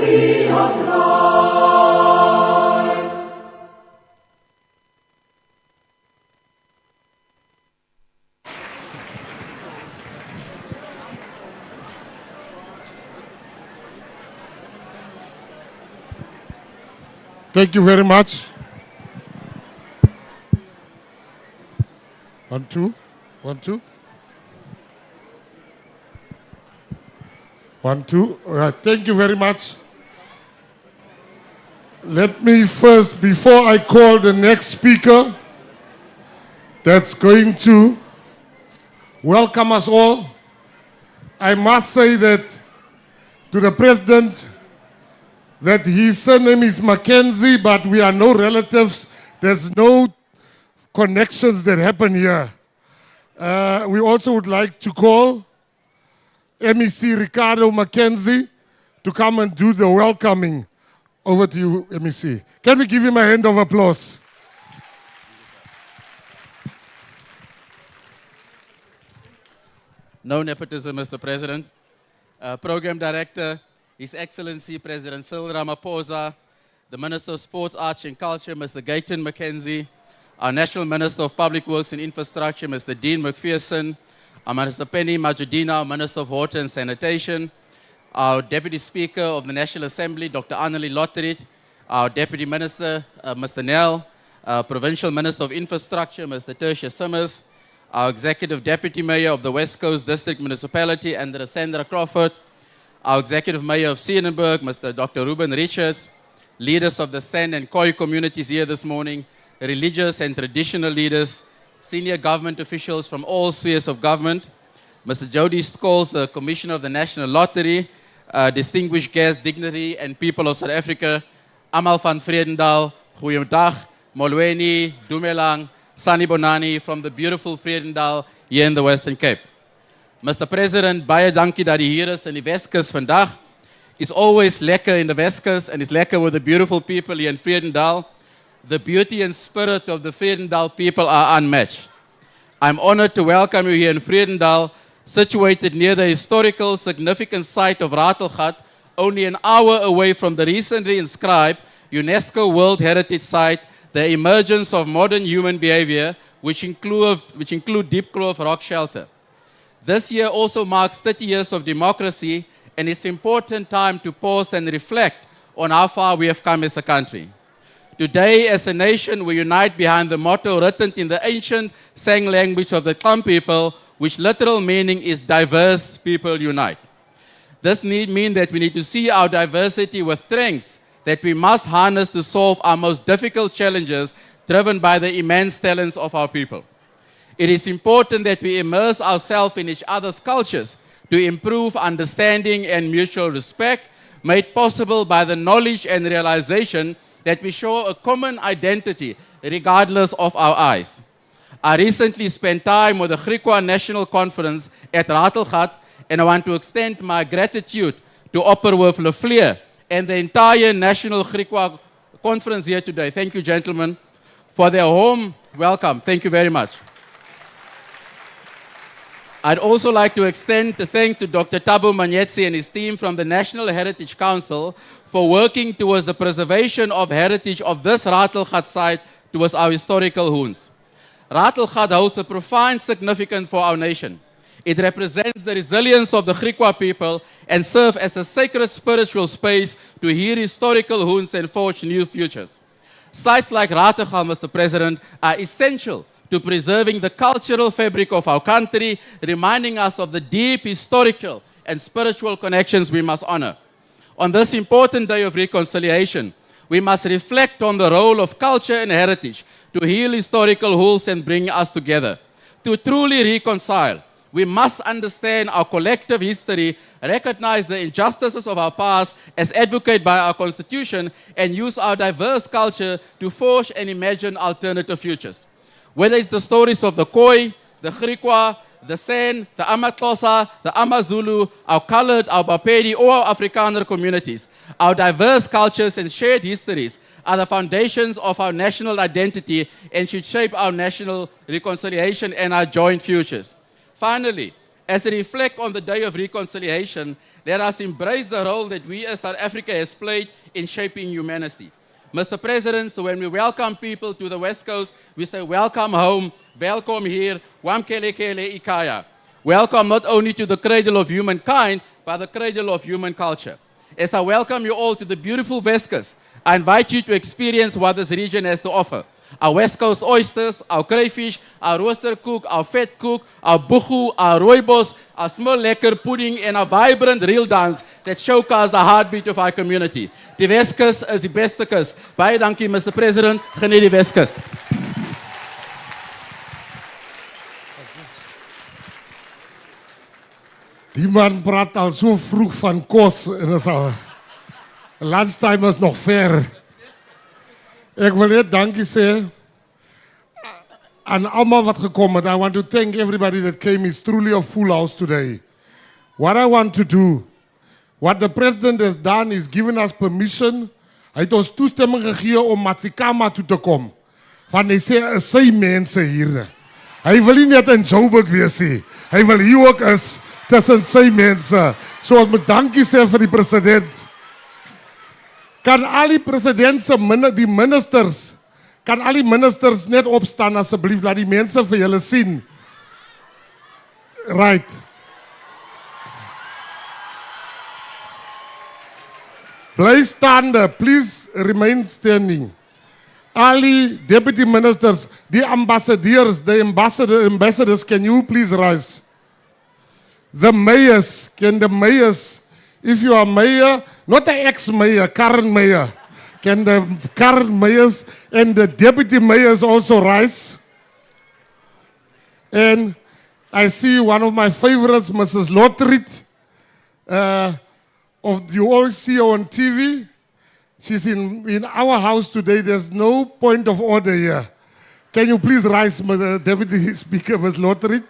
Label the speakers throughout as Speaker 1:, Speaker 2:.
Speaker 1: tree of life.
Speaker 2: Thank you very much. 1, 2, 1, 2. 1, 2. All right, thank you very much. Let me first, before I call the next speaker that's going to welcome us all, I must say that to the President that his surname is Mackenzie, but we are no relatives. There's no connections that happen here. We also would like to call MEC Ricardo Mackenzie to come and do the welcoming. Over to you, MEC. Can we give him a hand of applause?
Speaker 3: No nepotism, Mr. President. Program Director, His Excellency President Cyril Ramaphosa, the Minister of Sports, Arts and Culture, Mr. Gayton Mackenzie, our National Minister of Public Works and Infrastructure, Mr. Dean McPherson, our Minister Penny Majudina, our Minister of Water and Sanitation, our Deputy Speaker of the National Assembly, Dr. Annelie Lotterit, our Deputy Minister, Mr. Nell, our Provincial Minister of Infrastructure, Mr. Tertia Simmers, our Executive Deputy Mayor of the West Coast District Municipality, Andra Sandra Crawford, our Executive Mayor of Sierenburg, Mr. Dr. Ruben Richards, leaders of the San and Khoi communities here this morning, religious and traditional leaders, senior government officials from all spheres of government, Mr. Jody Scholes, the Commissioner of the National Lottery, distinguished guests, dignitary and people of South Africa, Amal van Vredendal, Goeiedag, Molweni, Dumelang, Sani Bonani from the beautiful Vredendal here in the Western Cape. Mr. President, baie dankie dat u hier is in die Weskus vandag. It's always lekker in the Weskus and it's lekker with the beautiful people here in Vredendal. The beauty and spirit of the Vredendal people are unmatched. I'm honored to welcome you here in Vredendal, situated near the historical significant site of Ratelgat, only an hour away from the recently inscribed UNESCO World Heritage Site, the emergence of modern human behavior, which include Deep Kloof Rock Shelter. This year also marks 30 years of democracy, and it's an important time to pause and reflect on how far we have come as a country. Today, as a nation, we unite behind the motto written in the ancient Sang language of the Kham people, which literal meaning is diverse people unite. This means that we need to see our diversity with strengths that we must harness to solve our most difficult challenges driven by the immense talents of our people. It is important that we immerse ourselves in each other's cultures to improve understanding and mutual respect, made possible by the knowledge and realization that we show a common identity regardless of our eyes. I recently spent time with the Griqua National Conference at Ratelgat, and I want to extend my gratitude to Opperhof Lefleur and the entire National Griqua Conference here today. Thank you, gentlemen, for their warm welcome. Thank you very much. I'd also like to extend a thank to Dr. Thabo Manyetsi and his team from the National Heritage Council for working towards the preservation of heritage of this Ratelgat site towards our historical hoons. Ratelgat holds a profound significance for our nation. It represents the resilience of the Griqua people and serves as a sacred spiritual space to hear historical hoons and forge new futures. Sites like Ratelgat, Mr. President, are essential to preserving the cultural fabric of our country, reminding us of the deep historical and spiritual connections we must honor. On this important day of reconciliation, we must reflect on the role of culture and heritage to heal historical wounds and bring us together. To truly reconcile, we must understand our collective history, recognize the injustices of our past as advocated by our Constitution, and use our diverse culture to forge and imagine alternative futures. Whether it's the stories of the Khoi, the Griqua, the San, the Amatlosa, the Amazulu, our colored, our Bapedi, or our Afrikaner communities, our diverse cultures and shared histories are the foundations of our national identity and should shape our national reconciliation and our joint futures. Finally, As we reflect on the Day of Reconciliation, let us embrace the role that we as South Africa has played in shaping humanity. Mr. President, so when we welcome people to the West Coast, we say welcome home, welcome here, wamkelekele ikaya. Welcome not only to the cradle of humankind, but the cradle of human culture. As I welcome you all to the beautiful West Coast, I invite you to experience what this region has to offer. Our West Coast oysters, our crayfish, our roaster koek, our vet koek, our buchu, our rooibos, our small lekker pudding, and a vibrant reel dance that showcase the heartbeat of our community. Die Weskus is die beste kus. Baie dankie, Mr. President. Geniet die Weskus.
Speaker 2: Die man praat al so vroeg van kos en is al lunchtime is nog ver. Ek wil net dankie sê aan almal wat gekom het. I want to thank everybody that came. It's truly a full house today. What I want to do, what the president has done is given us permission. Hy het ons toestemming gegee om Matsikama toe te kom. Want hy sê, is sy mense hier. Hy wil nie net in Joburg wees nie. Hy wil hier ook is tussen sy mense. So ek moet dankie sê vir die president. Kan al die presidentse, die ministers, kan al die ministers net opstaan asseblief, laat die mense vir julle sien. Right. Bly staande, please remain standing. All the deputy ministers, the ambassadors, the ambassadors, can you please rise? The mayors, can the mayors, if you are mayor, not the ex-mayor, current mayor, can the current mayors and the deputy mayors also rise? And I see one of my favorites, Mrs. Lotrit, you all see her on TV. She's in our house today. There's no point of order here. Can you please rise, Mr. Deputy Speaker, Ms. Lotrit?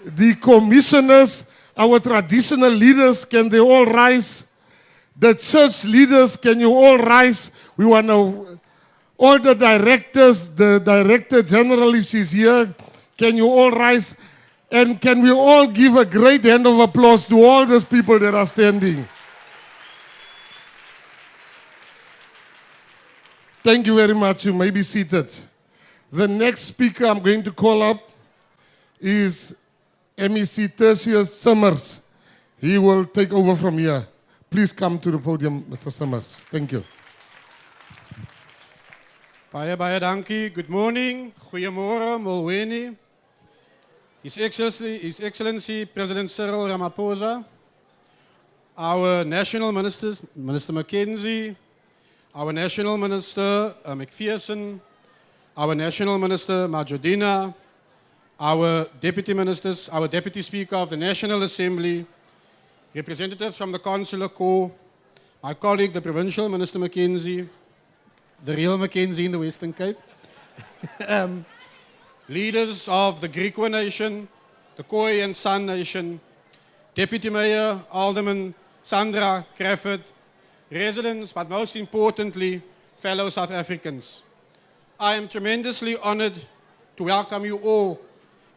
Speaker 2: The commissioners, our traditional leaders, can they all rise? The church leaders, can you all rise? We want to, all the directors, the director general, if she's here, can you all rise? And can we all give a great hand of applause to all those people that are standing? Thank you very much. You may be seated. The next speaker I'm going to call up is MEC Tertius Summers. He will take over from here. Please come to the podium, Mr. Summers. Thank you.
Speaker 1: Baie dankie. Good morning. Goeiemôre, Molweni. His Excellency President Cyril Ramaphosa, our national ministers, Minister Mackenzie, our national minister McPherson, our national minister Majodina, our deputy ministers, our deputy speaker of the National Assembly, representatives from the Consular Corps, my colleague, the provincial minister Mackenzie, the real Mackenzie in the Western Cape, leaders of the Griqua Nation, the Khoi and San Nation, Deputy Mayor Alderman Sandra Crawford, residents, but most importantly, fellow South Africans. I am tremendously honored to welcome you all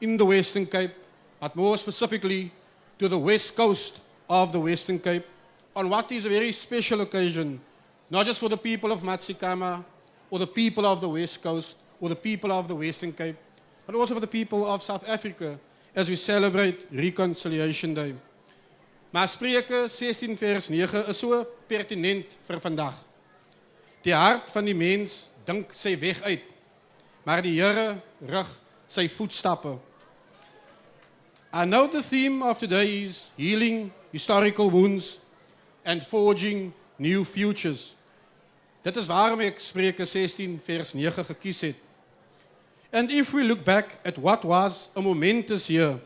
Speaker 1: in the Western Cape, but more specifically to the West Coast of the Western Cape, on what is a very special occasion, not just for the people of Matsikama, or the people of the West Coast, or the people of the Western Cape, but also for the people of South Africa as we celebrate Reconciliation Day. Maar Spreuke 16 vers 9 is so pertinent vir vandag. Die hart van die mens dink sy weg uit, maar die Here rig sy voetstappe. I know the theme of today is healing historical wounds and forging new futures. Dit is waarom ek Spreuke 16 vers 9 gekies het. And if we look back at what was a momentous year,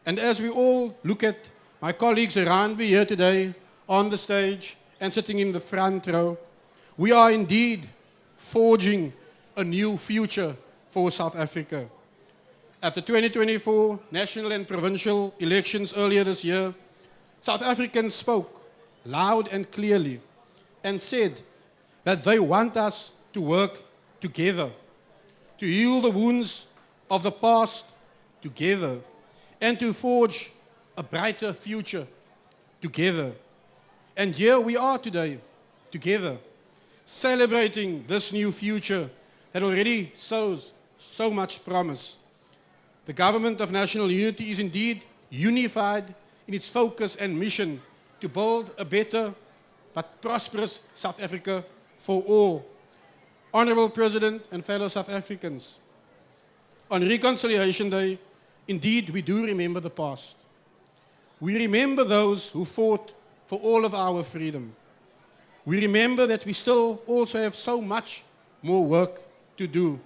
Speaker 1: and as we all look at my colleagues around me here today on the stage and sitting in the front row, we are indeed forging a new future for South Africa. At the 2024 national and provincial elections earlier this year, South Africans spoke loud and clearly and said that they want us to work together to heal the wounds of the past together, and to forge a brighter future together. And here we are today, together, celebrating this new future that already shows so much promise. The Government of National Unity is indeed unified in its focus and mission to build a better but prosperous South Africa for all. Honourable President and fellow South Africans, on Reconciliation Day, indeed we do remember the past. We remember those who fought for all of our freedom. We remember that we still also have so much more work to do.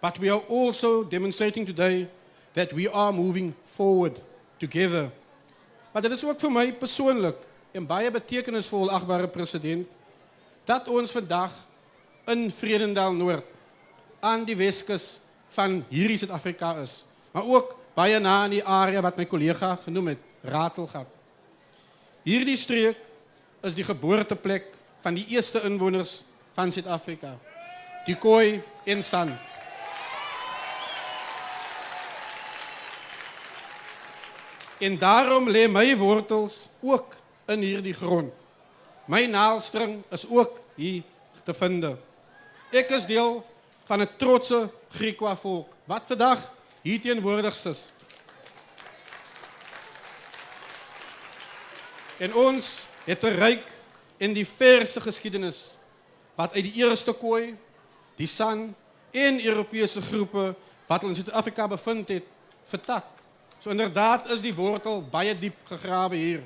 Speaker 1: But we are also demonstrating today that we are moving forward together. Maar dit is ook vir my persoonlik en baie betekenisvol, agbare president, dat ons vandag in Vredendal Noord aan die Weskus van hierdie Suid-Afrika is, maar ook baie na in die area wat my kollega genoem het, Ratelgat. Hierdie streek is die geboorteplek van die eerste inwoners van Suid-Afrika, die Khoi en San. En daarom lê my wortels ook in hierdie grond. My naaldstring is ook hier te vind. Ek is deel van 'n trotse Griekwa volk wat vandag hier teenwoordig is. En ons het 'n ryk en diverse geskiedenis wat uit die eerste Khoi, die San en Europese groepe wat in Suid-Afrika bevind het, vertak. So inderdaad is die wortel baie diep gegrawe hier.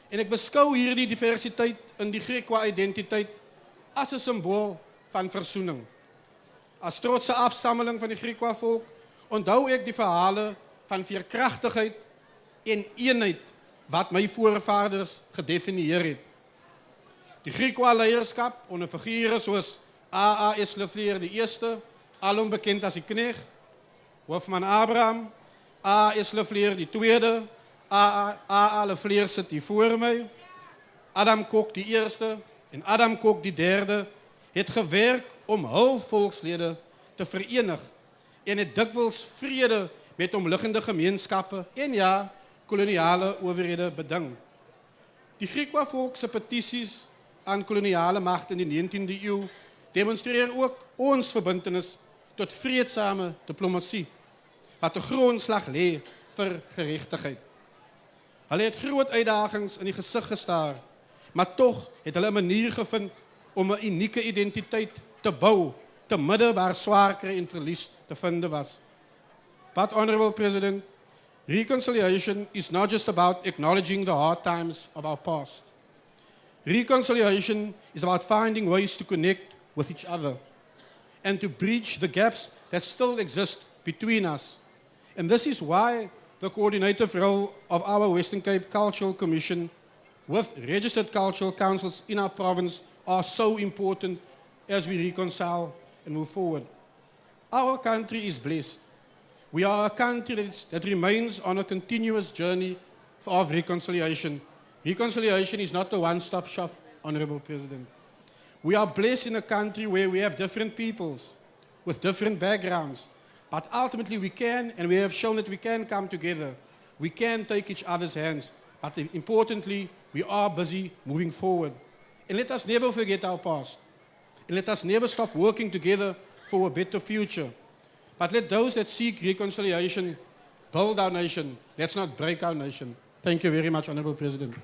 Speaker 1: En ek beskou hierdie diversiteit in die Griekwa identiteit as 'n simbool van versoening. As trotse afsammeling van die Griekwa volk onthou ek die verhale van veerkragtigheid en eenheid wat my voorvaders gedefinieer het. Die Griekwa leierskap onder figure soos A.A. Eslefleer die eerste, alom bekend as die Knegg, Hoofman Abraham, A. Eslefleer die tweede, A.A. Lefleer sit hier voor my, Adam Kok die eerste en Adam Kok die derde, het gewerk om hul volkslede te verenig en het dikwels vrede met omliggende gemeenskappe en ja, koloniale owerhede beding. Die Griekwa volk se petisies aan koloniale magte in die 19de eeu demonstreer ook ons verbintenis tot vreedsame diplomatie, wat 'n grondslag lê vir geregtigheid. Hulle het groot uitdagings in die gesig gestaar, maar tog het hulle 'n manier gevind om 'n unieke identiteit te bou, te midde waar swaar kry en verlies te vind was. But Honourable President, reconciliation is not just about acknowledging the hard times of our past. Reconciliation is about finding ways to connect with each other and to bridge the gaps that still exist between us. And this is why the coordinative role of our Western Cape Cultural Commission with registered cultural councils in our province are so important as we reconcile and move forward. Our country is blessed. We are a country that remains on a continuous journey of reconciliation. Reconciliation is not a one-stop shop, Honourable President. We are blessed in a country where we have different peoples with different backgrounds, but ultimately we can, and we have shown that we can come together. We can take each other's hands, but importantly, we are busy moving forward. And let us never forget our past. And let us never stop working together for a better future. But let those that seek reconciliation build our nation. Let's not break our nation. Thank you very much, Honourable President.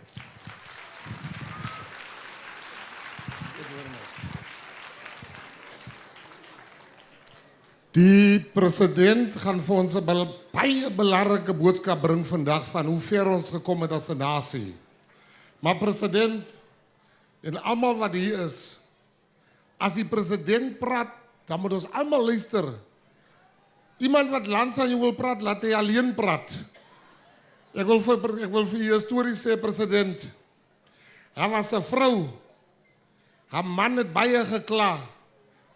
Speaker 2: Die president gaan vir ons 'n baie belangrike boodskap bring vandag van hoe ver ons gekom het as 'n nasie. Maar president en almal wat hier is, as die president praat, dan moet ons almal luister. Iemand wat langs aan jou wil praat, laat hy alleen praat. Ek wil vir jou 'n storie sê, president. Daar was 'n vrou. Haar man het baie gekla.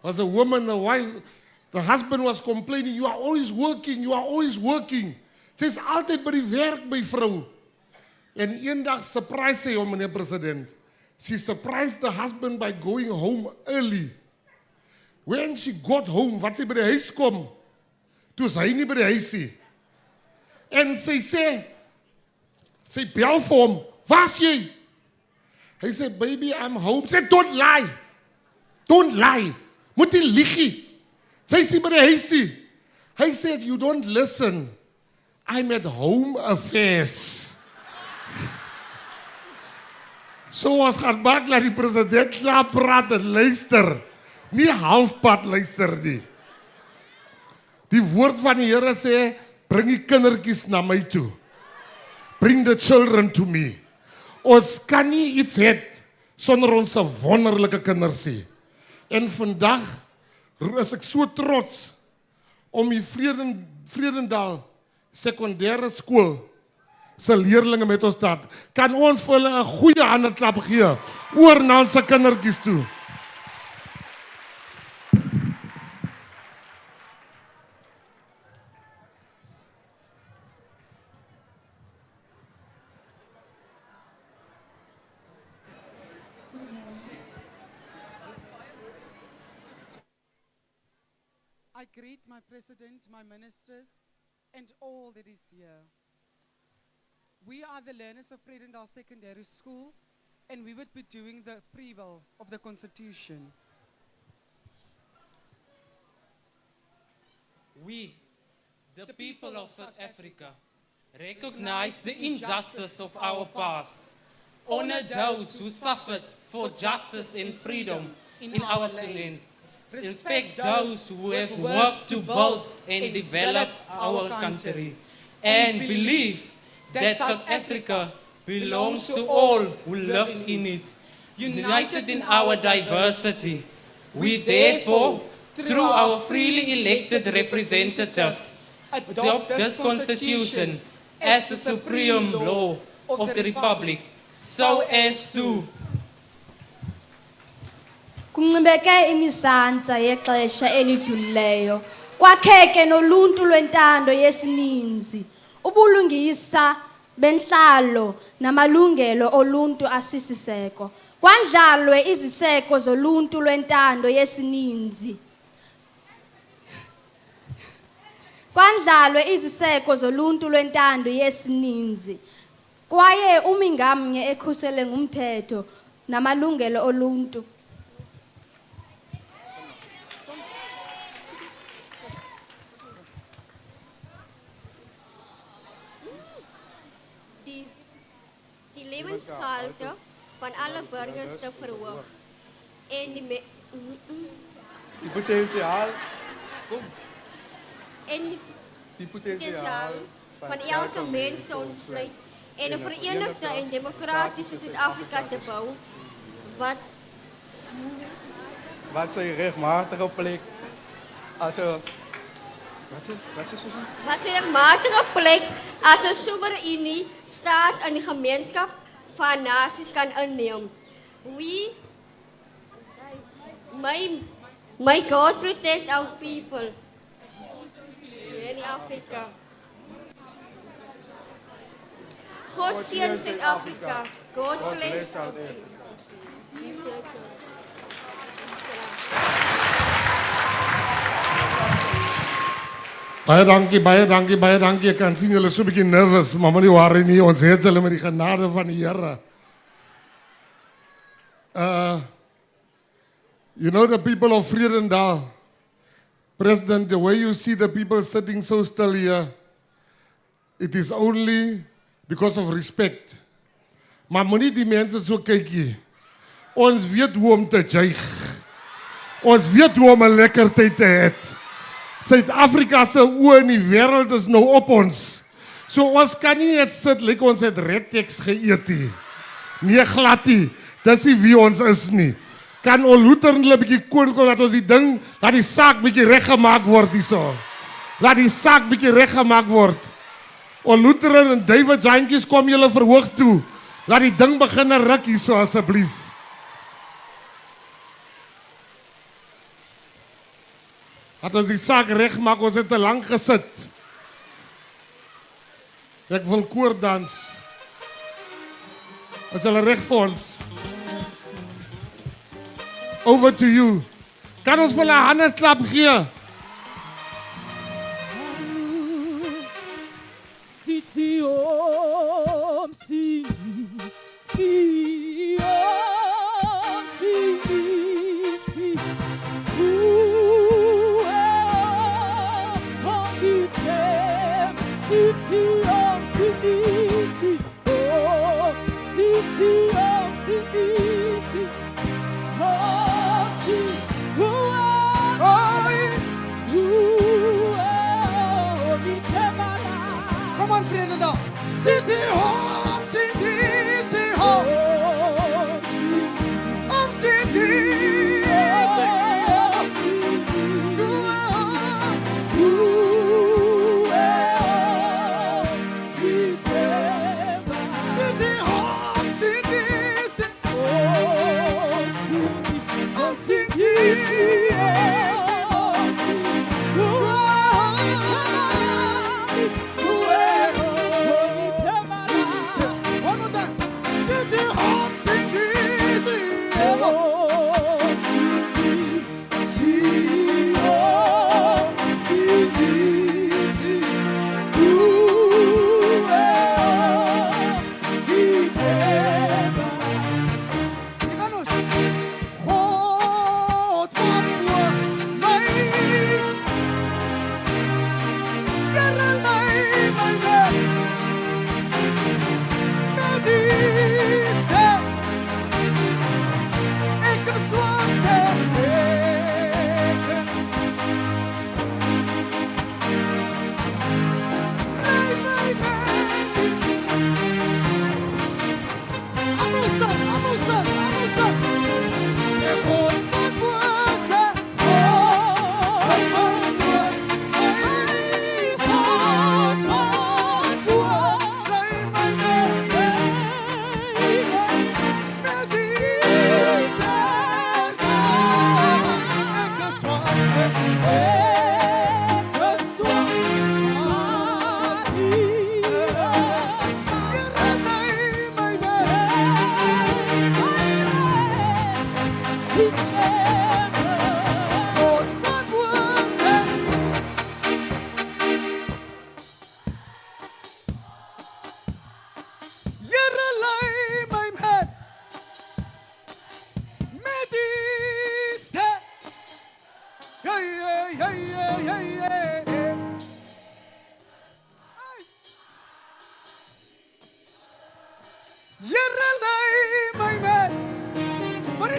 Speaker 2: Was a woman, a wife. The husband was complaining, you are always working, you are always working. Sy is altyd by die werk, my vrou. En eendag surprise sy hom, meneer president. She surprised the husband by going home early. When she got home, wat sy by die huis kom, toe is hy nie by die huis nie. En sy sê, sy bel vir hom, waar is jy? Hy sê, baby, I'm home. Sy sê, don't lie. Don't lie. Moet nie lieg. Sy sê by die huis nie. Hy sê, you don't listen. I'm at home affairs. So ons gaan maak dat die president slaap praat en luister. Nie halfpad luister nie. Die woord van die Here sê, bring die kindertjies na my toe. Bring the children to me. Ons kan nie iets hê sonder ons wonderlike kinders nie. En vandag is ek so trots om die Vredendal sekondêre skool se leerlinge met ons te. Kan ons vir hulle 'n goeie handeklap gee oor na ons kindertjies toe.
Speaker 4: I greet my president, my ministers, and all that is here. We are the learners of Vredendal Secondary School, and we would be doing the preamble of the Constitution.
Speaker 5: We, the people of South Africa, recognize the injustice of our past, honor those who suffered for justice and freedom in our land, respect those who have worked to build and develop our country, and believe that South Africa belongs to all who live in it. United in our diversity, we therefore, through our freely elected representatives, adopt this Constitution as the supreme law of the Republic, so as to
Speaker 6: Kuncibeke imisantsa yexesha elidlulileyo kwakheke noluntu lwentando yesininzi ubulungisa benhlalo namalungelo oluntu asisiseko kwandlalwe iziseko zoluntu lwentando yesininzi kwandlalwe iziseko zoluntu lwentando yesininzi kwaye umingamnye ekhusele ngumthetho namalungelo oluntu
Speaker 7: Die levensgehalte van alle burgers te verhoog en die
Speaker 8: potensiaal
Speaker 7: van elke mens te ontsluit en 'n verenigde en demokratiese Suid-Afrika te bou
Speaker 8: wat sy regmatige plek as 'n
Speaker 7: wat sy regmatige plek as 'n soewereine staat in die gemeenskap van nasies kan inneem. May God protect our people in Afrika. God seën Suid-Afrika. God bless South Africa.
Speaker 2: Baie dankie, baie dankie, baie dankie. Ek kan sien julle so 'n bietjie nervous, maar moenie worry nie, ons het julle met die genade van die Here. You know the people of Vredendal, President, the way you see the people sitting so still here, it is only because of respect. Maar moenie die mense so kyk nie. Ons weet hoe om te juig. Ons weet hoe om 'n lekker tyd te hê. Suid-Afrika se oë in die wêreld is nou op ons. So ons kan nie net sit like ons het red text geëet nie. Nee glad nie. Dis nie wie ons is nie. Kan ons luterlik 'n bietjie kon dat ons die ding, dat die saak bietjie reggemaak word hierso. Laat die saak bietjie reggemaak word. Ons Lutheran en David Jantjies kom julle verhoog toe. Laat die ding begin ruk hierso asseblief. Laat ons die saak regmaak, ons het te lank gesit. Ek wil koordans. As hulle reg vir ons. Over to you. Kan ons vir hulle 'n handeklap gee?
Speaker 8: Come on, Vredendal. City home, city home.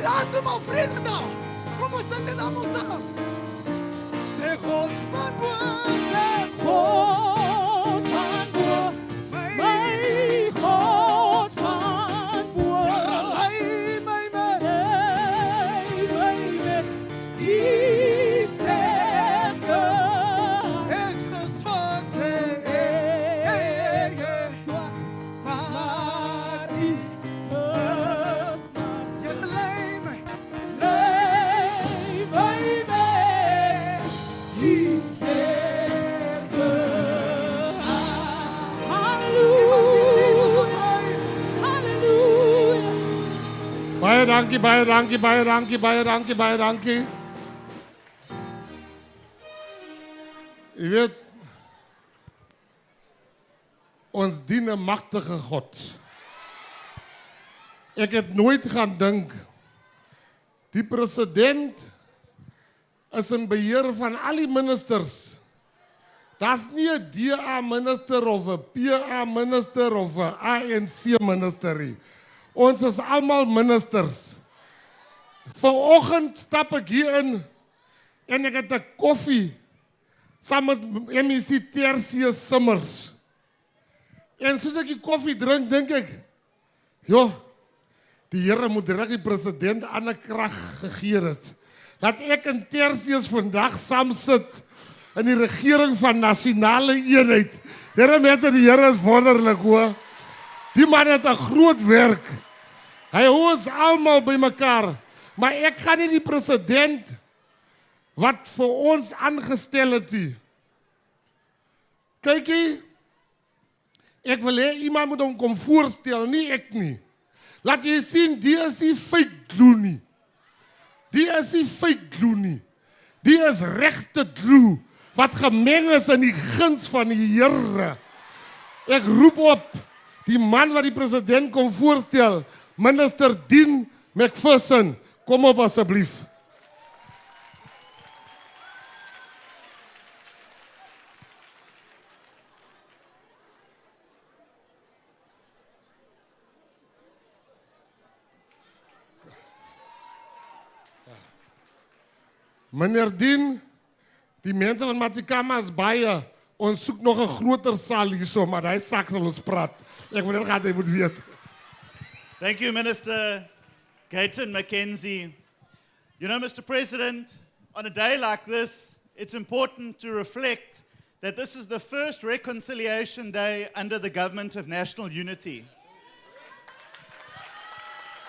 Speaker 8: Laatste maal Vredendal. Kom ons sing dit allemaal saam. Sê God van bo, sê God van bo, my God van bo. Here lei my met, die sterke. Ek geswak sê, maar die
Speaker 2: baie dankie. Jy weet, ons dien 'n magtige God. Ek het nooit gaan dink, die president is in beheer van al die ministers. Daar's nie 'n DA minister of 'n PA minister of 'n ANC minister nie. Ons is almal ministers. Vanoggend stap ek hier in en ek het 'n koffie saam met MEC Tertius Simmers. En soos ek die koffie drink, dink ek, joh, die Here moet direk die president aan 'n krag gegee het. Dat ek en Tertius vandag saam sit in die regering van nasionale eenheid. Here mense, die Here is wonderlik hoor. Die man het 'n groot werk. Hy hou ons almal bymekaar. Maar ek gaan nie die president wat vir ons aangestel het nie. Kykie, ek wil hê iemand moet hom kom voorstel, nie ek nie. Laat jy sien, die is nie fake glue nie. Die is nie fake glue nie. Die is regte glue wat gemeng is in die guns van die Here. Ek roep op die man wat die president kom voorstel, minister Dean McPherson, kom op asseblief. Meneer Dean, die mense van Matikama is baie, ons soek nog 'n groter saal hierso, maar hy sak sal ons praat. Ek wil net hy moet weet.
Speaker 9: Thank you, Minister Gayton Mackenzie. You know, Mr. President, on a day like this, it's important to reflect that this is the first reconciliation day under the government of national unity.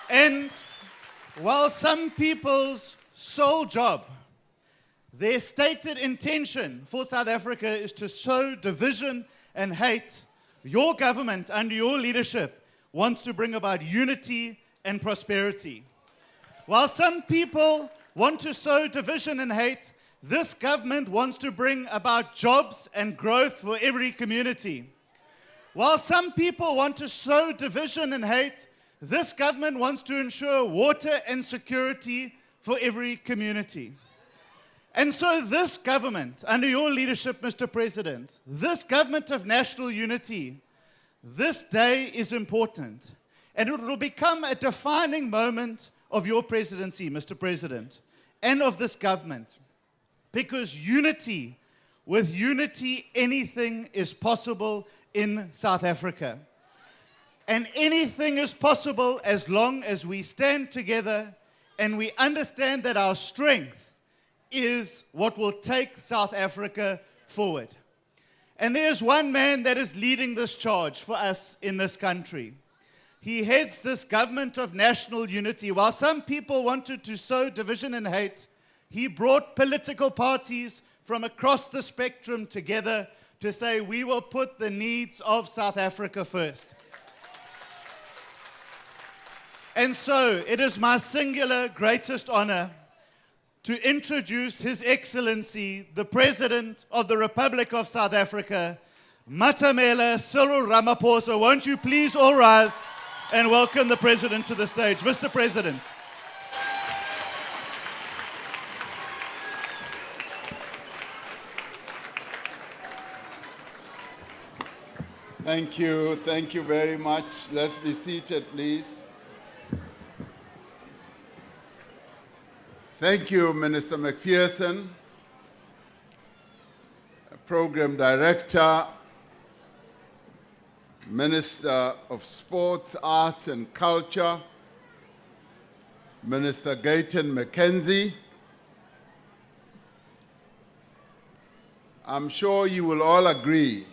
Speaker 9: And while some people's sole job, their stated intention for South Africa is to sow division and hate, your government, under your leadership, wants to bring about unity and prosperity. While some people want to sow division and hate, this government wants to bring about jobs and growth for every community. While some people want to sow division and hate, this government wants to ensure water and security for every community. And so this government, under your leadership, Mr. President, this government of national unity, this day is important. And it will become a defining moment of your presidency, Mr. President, and of this government. Because unity, with unity, anything is possible in South Africa. And anything is possible as long as we stand together and we understand that our strength is what will take South Africa forward. And there's one man that is leading this charge for us in this country. He heads this government of national unity. While some people wanted to sow division and hate, he brought political parties from across the spectrum together to say we will put the needs of South Africa first. And so it is my singular greatest honor to introduce His Excellency, the President of the Republic of South Africa, Matamela Cyril Ramaphosa. Won't you please all rise and welcome the President to the stage. Mr. President.
Speaker 10: Thank you very much. Let's be seated, please. Thank you, Minister McPherson, Program Director, Minister of Sports, Arts and Culture, Minister Gayton Mackenzie. I'm sure you will all agree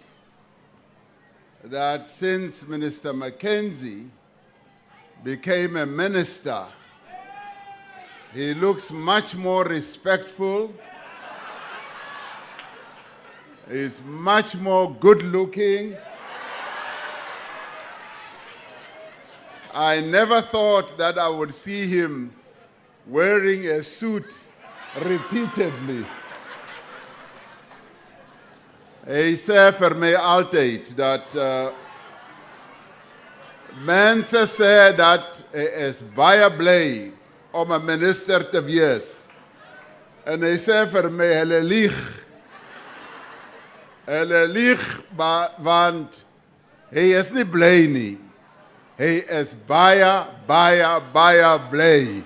Speaker 10: that since Minister Mackenzie became a minister, he looks much more respectful. He's much more good-looking. I never thought that I would see him wearing a suit repeatedly. Hy sê vir my altyd dat mense sê dat hy is baie bly om 'n minister te wees. En hy sê vir my, hulle lieg. Hulle lieg, want hy is nie bly nie. Hy is baie, baie, baie bly.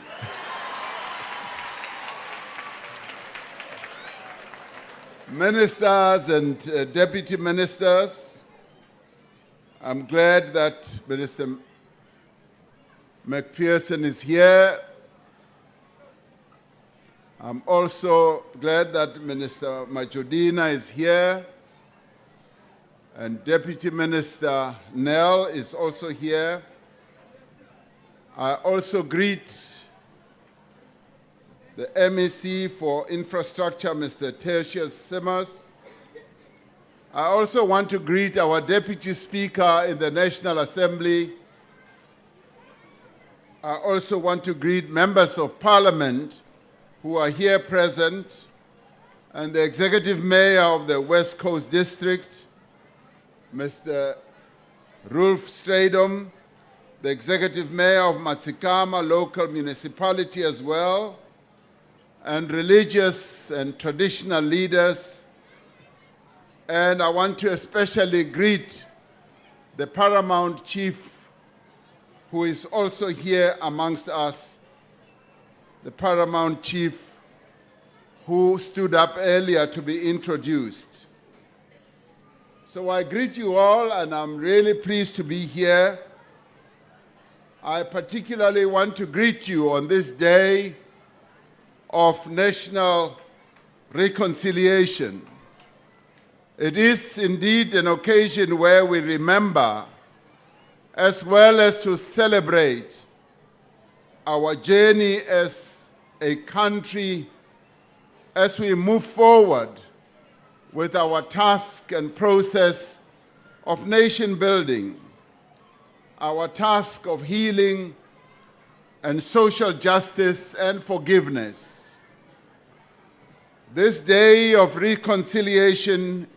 Speaker 10: Ministers and deputy ministers, I'm glad that Minister McPherson is here. I'm also glad that Minister Majodina is here, and Deputy Minister Nell is also here. I also greet the MEC for Infrastructure, Mr. Tertius Simmers. I also want to greet our Deputy Speaker in the National Assembly. I also want to greet members of Parliament who are here present, and the Executive Mayor of the West Coast District, Mr. Rolf Stradom, the Executive Mayor of Matsikama local municipality as well, and religious and traditional leaders. And I want to especially greet the Paramount Chief, who is also here amongst us, the Paramount Chief who stood up earlier to be introduced. So I greet you all, and I'm really pleased to be here. I particularly want to greet you on this day of national reconciliation. It is indeed an occasion where we remember, as well as to celebrate, our journey as a country as we move forward with our task and process of nation building, our task of healing and social justice and forgiveness. This day of reconciliation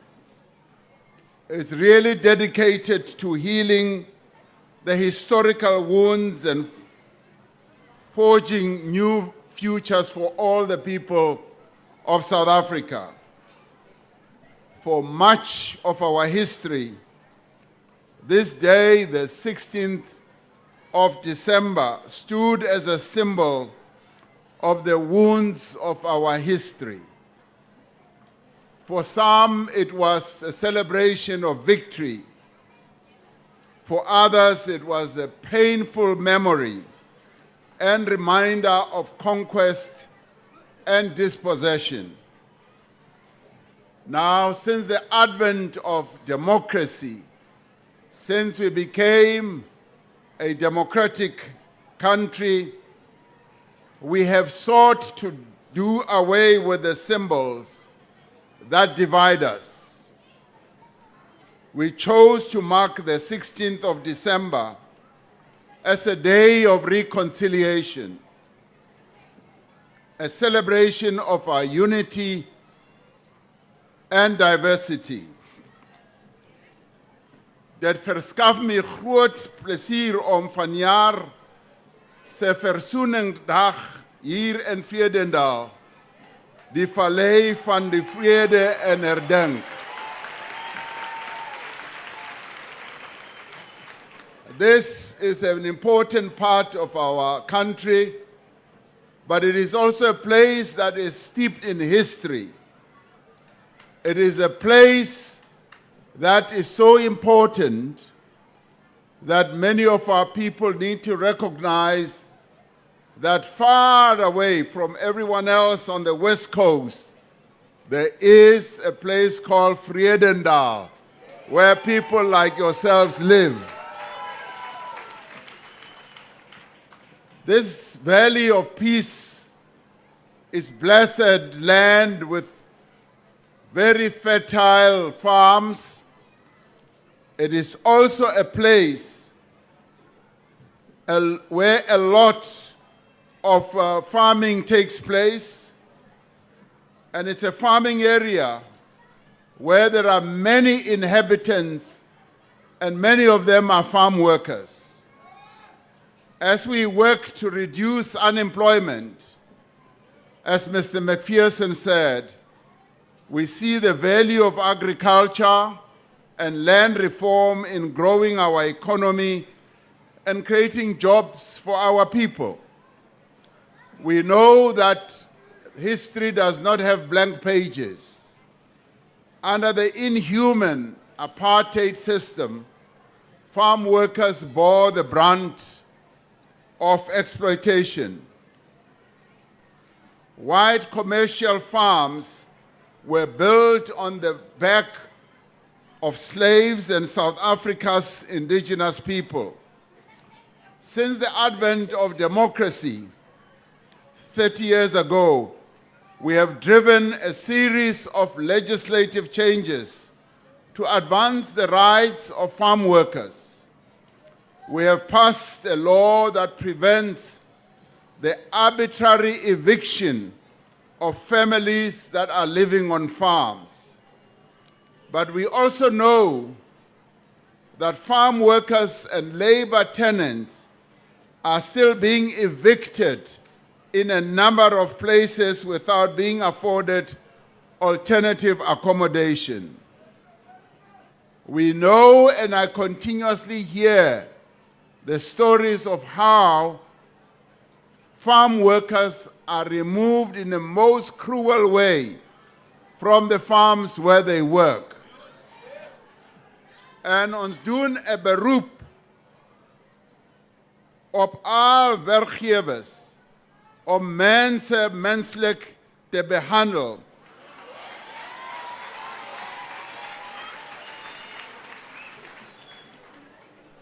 Speaker 10: is really dedicated to healing the historical wounds and forging new futures for all the people of South Africa. For much of our history, this day, the 16th of December, stood as a symbol of the wounds of our history. For some, it was a celebration of victory. For others, it was a painful memory and reminder of conquest and dispossession. Now, since the advent of democracy, since we became a democratic country, we have sought to do away with the symbols that divide us. We chose to mark the 16th of December as a day of reconciliation, a celebration of our unity and diversity. Dit verskaf my groot plesier om vanjaar se versoeningdag hier in Vredendal, die vallei van die vrede en herdenk. This is an important part of our country, but it is also a place that is steeped in history. It is a place that is so important that many of our people need to recognize that far away from everyone else on the West Coast, there is a place called Vredendal, where people like yourselves live. This valley of peace is blessed land with very fertile farms. It is also a place where a lot of farming takes place, and it's a farming area where there are many inhabitants, and many of them are farm workers. As we work to reduce unemployment, as Mr. McPherson said, we see the value of agriculture and land reform in growing our economy and creating jobs for our people. We know that history does not have blank pages. Under the inhuman apartheid system, farm workers bore the brunt of exploitation. White commercial farms were built on the back of slaves and South Africa's indigenous people. Since the advent of democracy 30 years ago, we have driven a series of legislative changes to advance the rights of farm workers. We have passed a law that prevents the arbitrary eviction of families that are living on farms. But we also know that farm workers and labor tenants are still being evicted in a number of places without being afforded alternative accommodation. We know, and I continuously hear the stories of how farm workers are removed in the most cruel way from the farms where they work. En ons doen 'n beroep op al werkgewers om mense menslik te behandel.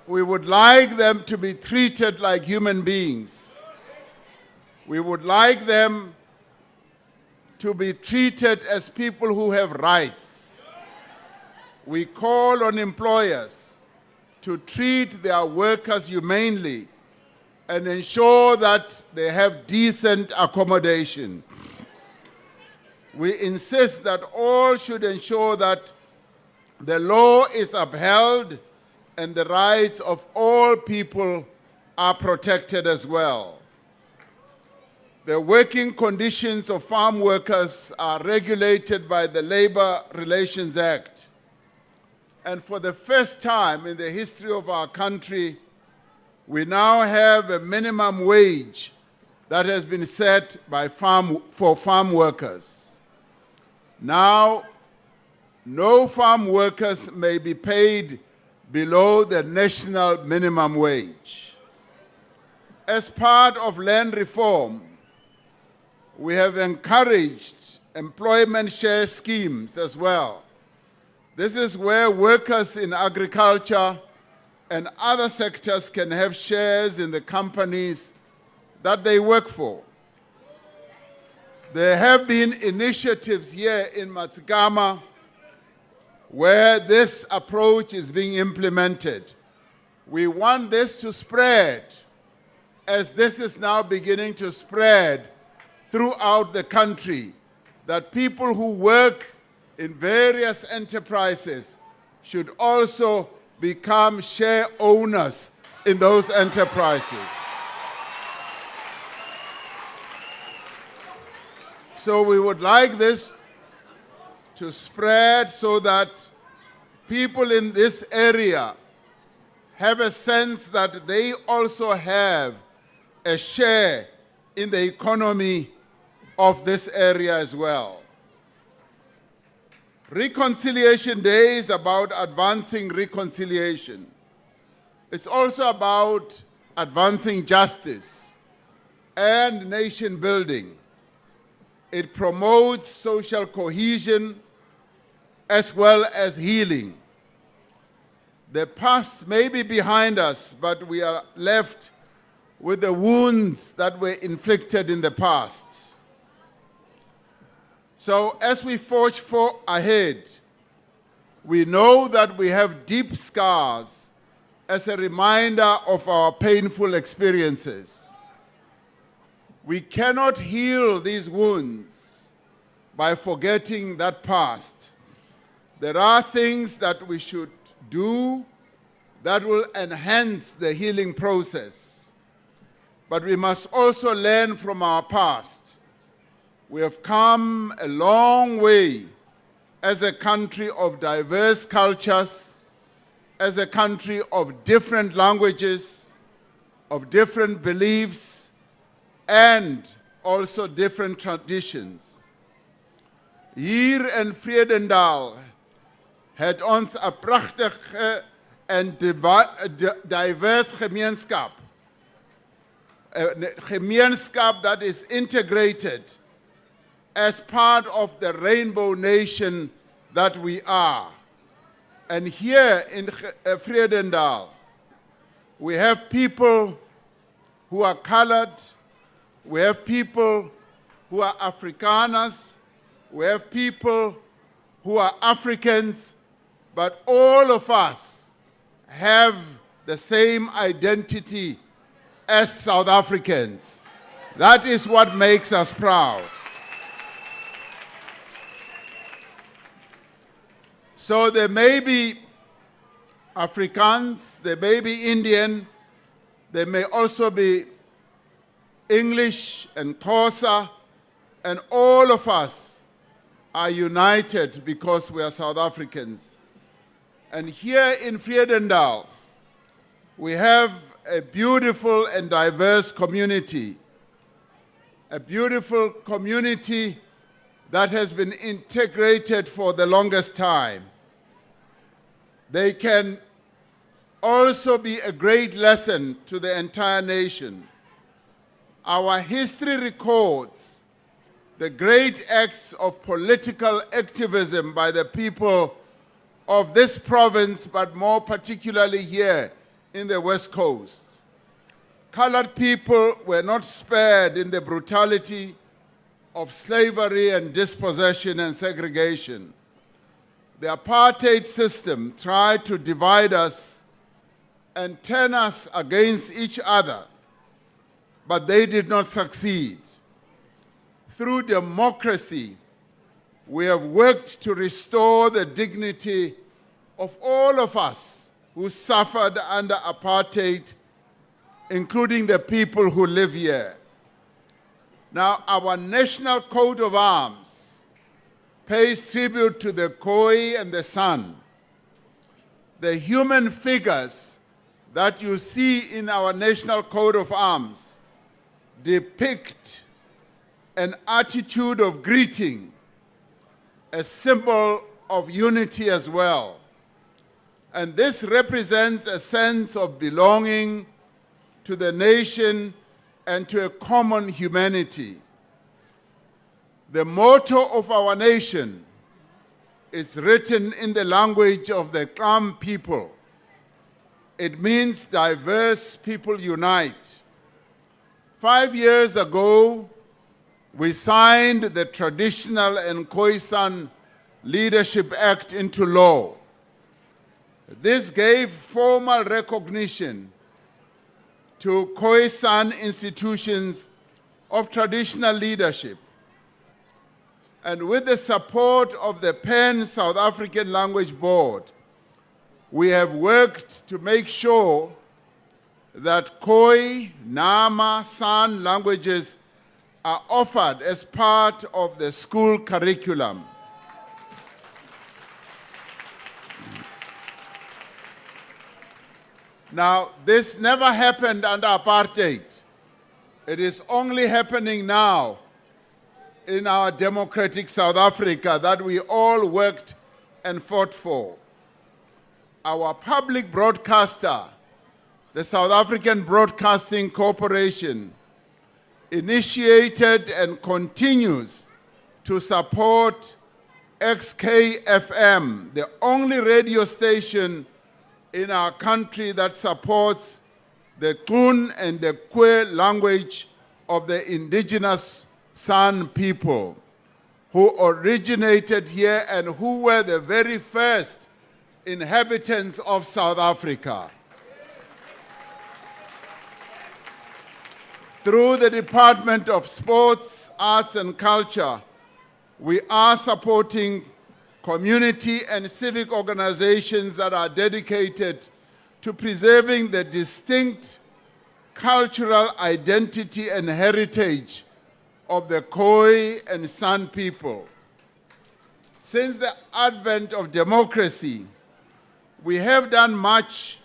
Speaker 10: We would like them to be treated like human beings. We would like them to be treated as people who have rights. We call on employers to treat their workers humanely and ensure that they have decent accommodation. We insist that all should ensure that the law is upheld and the rights of all people are protected as well. The working conditions of farm workers are regulated by the Labor Relations Act. And for the first time in the history of our country, we now have a minimum wage that has been set for farm workers. Now, no farm workers may be paid below the national minimum wage. As part of land reform, we have encouraged employment share schemes as well. This is where workers in agriculture and other sectors can have shares in the companies that they work for. There have been initiatives here in Matsigama where this approach is being implemented. We want this to spread, as this is now beginning to spread throughout the country, that people who work in various enterprises should also become share owners in those enterprises. So we would like this to spread so that people in this area have a sense that they also have a share in the economy of this area as well. Reconciliation Day is about advancing reconciliation. It's also about advancing justice and nation building. It promotes social cohesion as well as healing. The past may be behind us, but we are left with the wounds that were inflicted in the past. So as we forge ahead, we know that we have deep scars as a reminder of our painful experiences. We cannot heal these wounds by forgetting that past. There are things that we should do that will enhance the healing process. But we must also learn from our past. We have come a long way as a country of diverse cultures, as a country of different languages, of different beliefs, and also different traditions. Hier in Vredendal het ons 'n pragtige en diverse gemeenskap. 'n Gemeenskap that is integrated as part of the rainbow nation that we are. And here in Vredendal, we have people who are colored, we have people who are Afrikaners, we have people who are Africans, but all of us have the same identity as South Africans. That is what makes us proud. So there may be Afrikaans, there may be Indian, there may also be English and Xhosa, and all of us are united because we are South Africans. And here in Vredendal, we have a beautiful and diverse community, a beautiful community that has been integrated for the longest time. They can also be a great lesson to the entire nation. Our history records the great acts of political activism by the people of this province, but more particularly here in the West Coast. Colored people were not spared in the brutality of slavery and dispossession and segregation. The apartheid system tried to divide us and turn us against each other, but they did not succeed. Through democracy, we have worked to restore the dignity of all of us who suffered under apartheid, including the people who live here. Now, our national coat of arms pays tribute to the Khoi and the San. The human figures that you see in our national coat of arms depict an attitude of greeting, a symbol of unity as well. And this represents a sense of belonging to the nation and to a common humanity. The motto of our nation is written in the language of the Kam people. It means diverse people unite. 5 years ago, we signed the Traditional and Khoisan Leadership Act into law. This gave formal recognition to Khoisan institutions of traditional leadership. And with the support of the Pan-South African Language Board, we have worked to make sure that Khoi, Nama, San languages are offered as part of the school curriculum. Now, this never happened under apartheid. It is only happening now in our democratic South Africa that we all worked and fought for. Our public broadcaster, the South African Broadcasting Corporation, initiated and continues to support XKFM, the only radio station in our country that supports the Kun and the Kwe language of the indigenous San people who originated here and who were the very first inhabitants of South Africa. Through the Department of Sports, Arts and Culture, we are supporting community and civic organizations that are dedicated to preserving the distinct cultural identity and heritage of the Khoi and San people. Since the advent of democracy, we have done much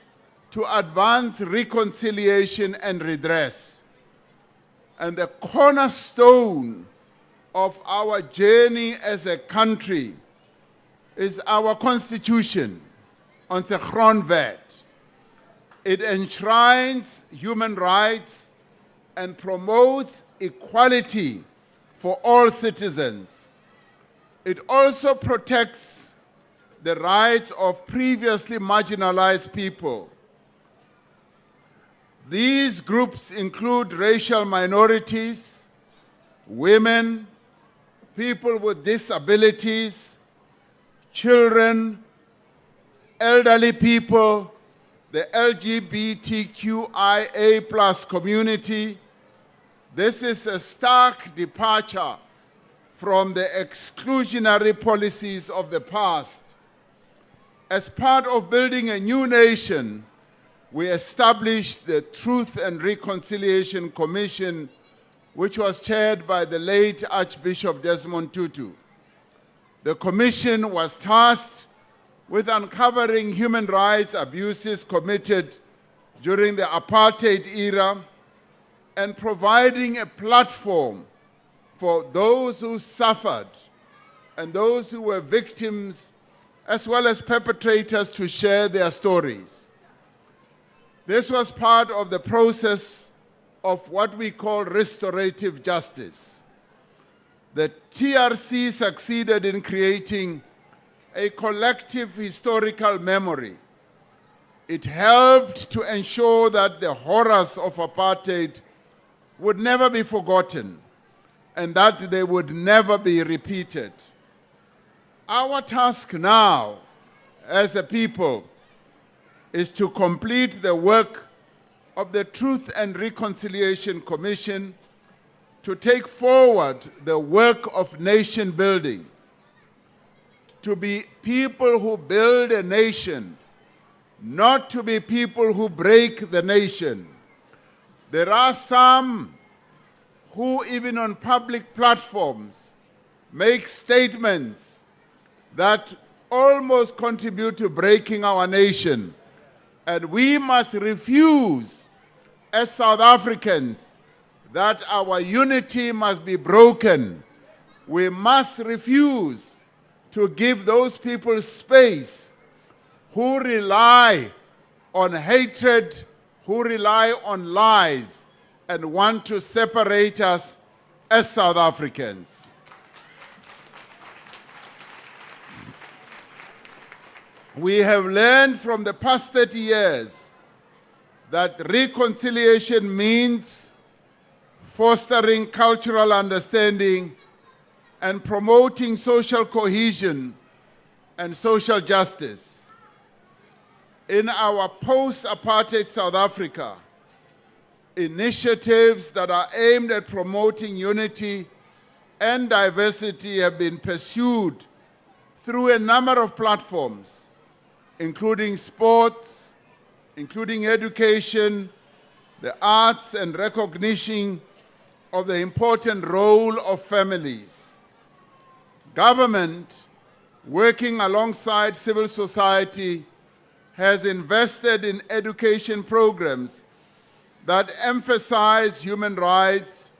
Speaker 10: to advance reconciliation and redress. And the cornerstone of our journey as a country is our Constitution, onze grondwet. It enshrines human rights and promotes equality for all citizens. It also protects the rights of previously marginalized people. These groups include racial minorities, women, people with disabilities, children, elderly people, the LGBTQIA+ community. This is a stark departure from the exclusionary policies of the past. As part of building a new nation, we established the Truth and Reconciliation Commission, which was chaired by the late Archbishop Desmond Tutu. The commission was tasked with uncovering human rights abuses committed during the apartheid era and providing a platform for those who suffered and those who were victims, as well as perpetrators, to share their stories. This was part of the process of what we call restorative justice. The TRC succeeded in creating a collective historical memory. It helped to ensure that the horrors of apartheid would never be forgotten and that they would never be repeated. Our task now as a people is to complete the work of the Truth and Reconciliation Commission, to take forward the work of nation building, to be people who build a nation, not to be people who break the nation. There are some who, even on public platforms, make statements that almost contribute to breaking our nation. And we must refuse, as South Africans, that our unity must be broken. We must refuse to give those people space who rely on hatred, who rely on lies, and want to separate us as South Africans. We have learned from the past 30 years that reconciliation means fostering cultural understanding and promoting social cohesion and social justice. In our post-apartheid South Africa, initiatives that are aimed at promoting unity and diversity have been pursued through a number of platforms, including sports, including education, the arts, and recognition of the important role of families. Government, working alongside civil society, has invested in education programs that emphasize human rights,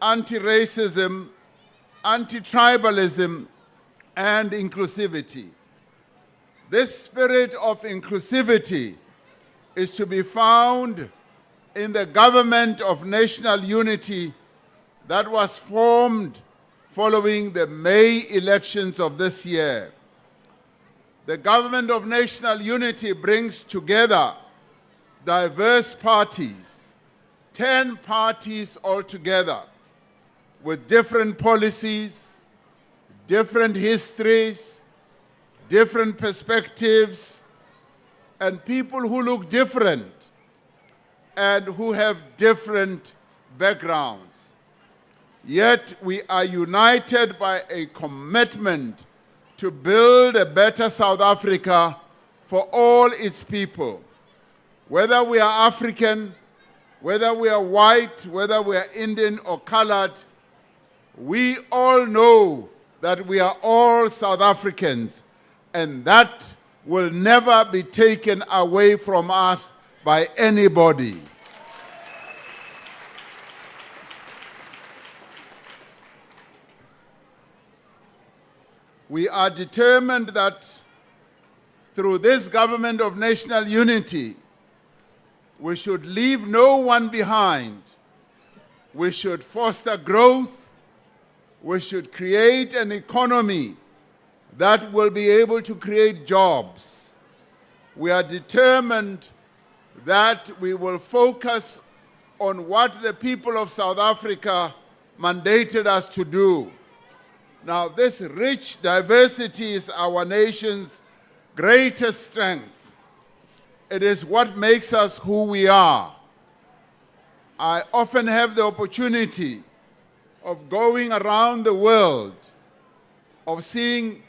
Speaker 10: anti-racism, anti-tribalism, and inclusivity. This spirit of inclusivity is to be found in the Government of National Unity that was formed following the May elections of this year. The Government of National Unity brings together diverse parties, 10 parties altogether, with different policies, different histories, different perspectives, and people who look different and who have different backgrounds. Yet we are united by a commitment to build a better South Africa for all its people. Whether we are African, whether we are white, whether we are Indian or colored, we all know that we are all South Africans, and that will never be taken away from us by anybody. We are determined that through this Government of National Unity, we should leave no one behind. We should foster growth. We should create an economy that will be able to create jobs. We are determined that we will focus on what the people of South Africa mandated us to do. Now, this rich diversity is our nation's greatest strength. It is what makes us who we are. I often have the opportunity of going around the world, of seeing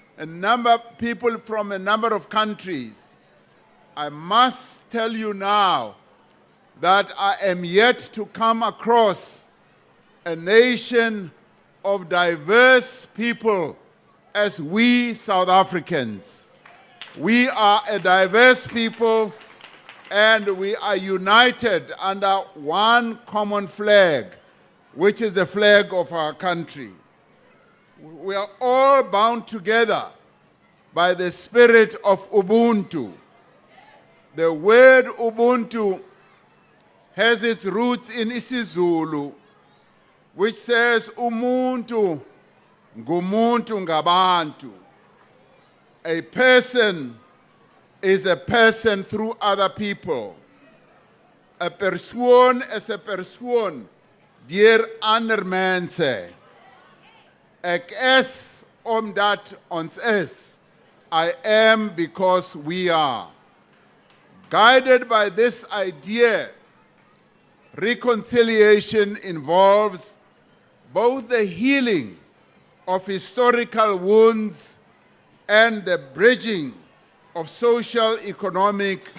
Speaker 10: people from a number of countries. I must tell you now that I am yet to come across a nation of diverse people as we South Africans. We are a diverse people and we are united under one common flag, which is the flag of our country. We are all bound together by the spirit of Ubuntu. The word Ubuntu has its roots in isiZulu, which says umuntu ngumuntu ngabantu. A person is a person through other people. A persoon is a persoon deur ander mense. Ek is omdat ons is. I am because we are. Guided by this idea, reconciliation involves both the healing of historical wounds and the bridging of social, economic,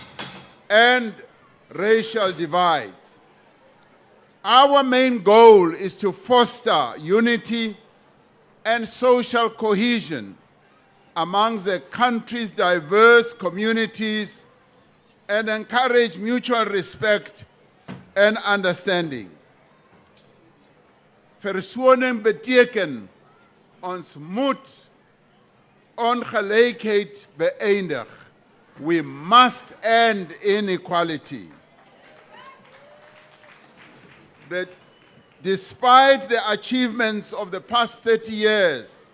Speaker 10: and racial divides. Our main goal is to foster unity and social cohesion amongst the country's diverse communities and encourage mutual respect and understanding. Versoening beteken ons moet ongelykheid beëindig. We must end inequality. Despite the achievements of the past 30 years,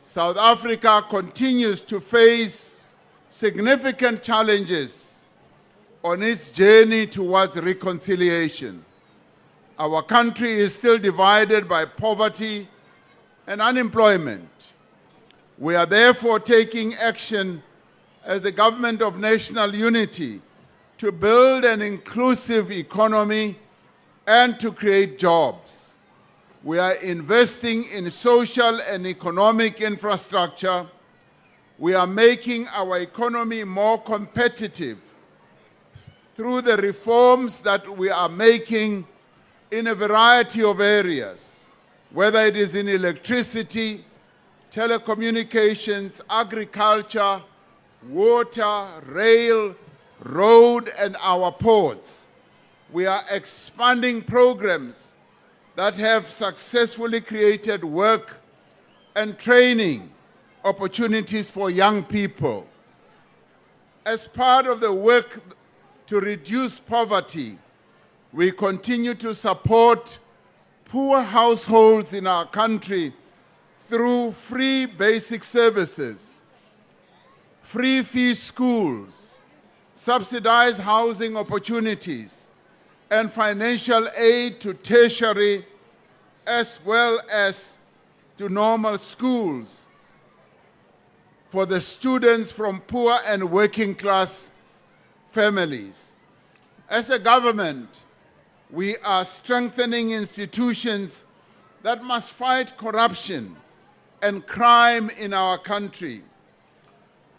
Speaker 10: South Africa continues to face significant challenges on its journey towards reconciliation. Our country is still divided by poverty and unemployment. We are therefore taking action as the government of national unity to build an inclusive economy and to create jobs. We are investing in social and economic infrastructure. We are making our economy more competitive through the reforms that we are making in a variety of areas, whether it is in electricity, telecommunications, agriculture, water, rail, road, and our ports. We are expanding programs that have successfully created work and training opportunities for young people. As part of the work to reduce poverty, we continue to support poor households in our country through free basic services, free fee schools, subsidized housing opportunities, and financial aid to tertiary as well as to normal schools for the students from poor and working class families. As a government, we are strengthening institutions that must fight corruption and crime in our country.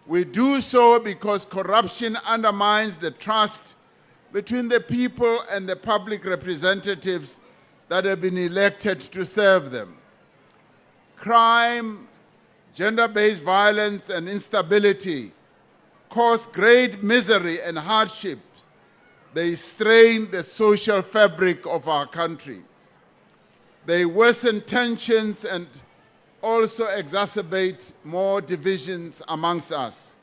Speaker 10: We do so because corruption undermines the trust between the people and the public representatives that have been elected to serve them. Crime, gender-based violence, and instability cause great misery and hardship. They strain the social fabric of our country. They worsen tensions and also exacerbate more divisions amongst us.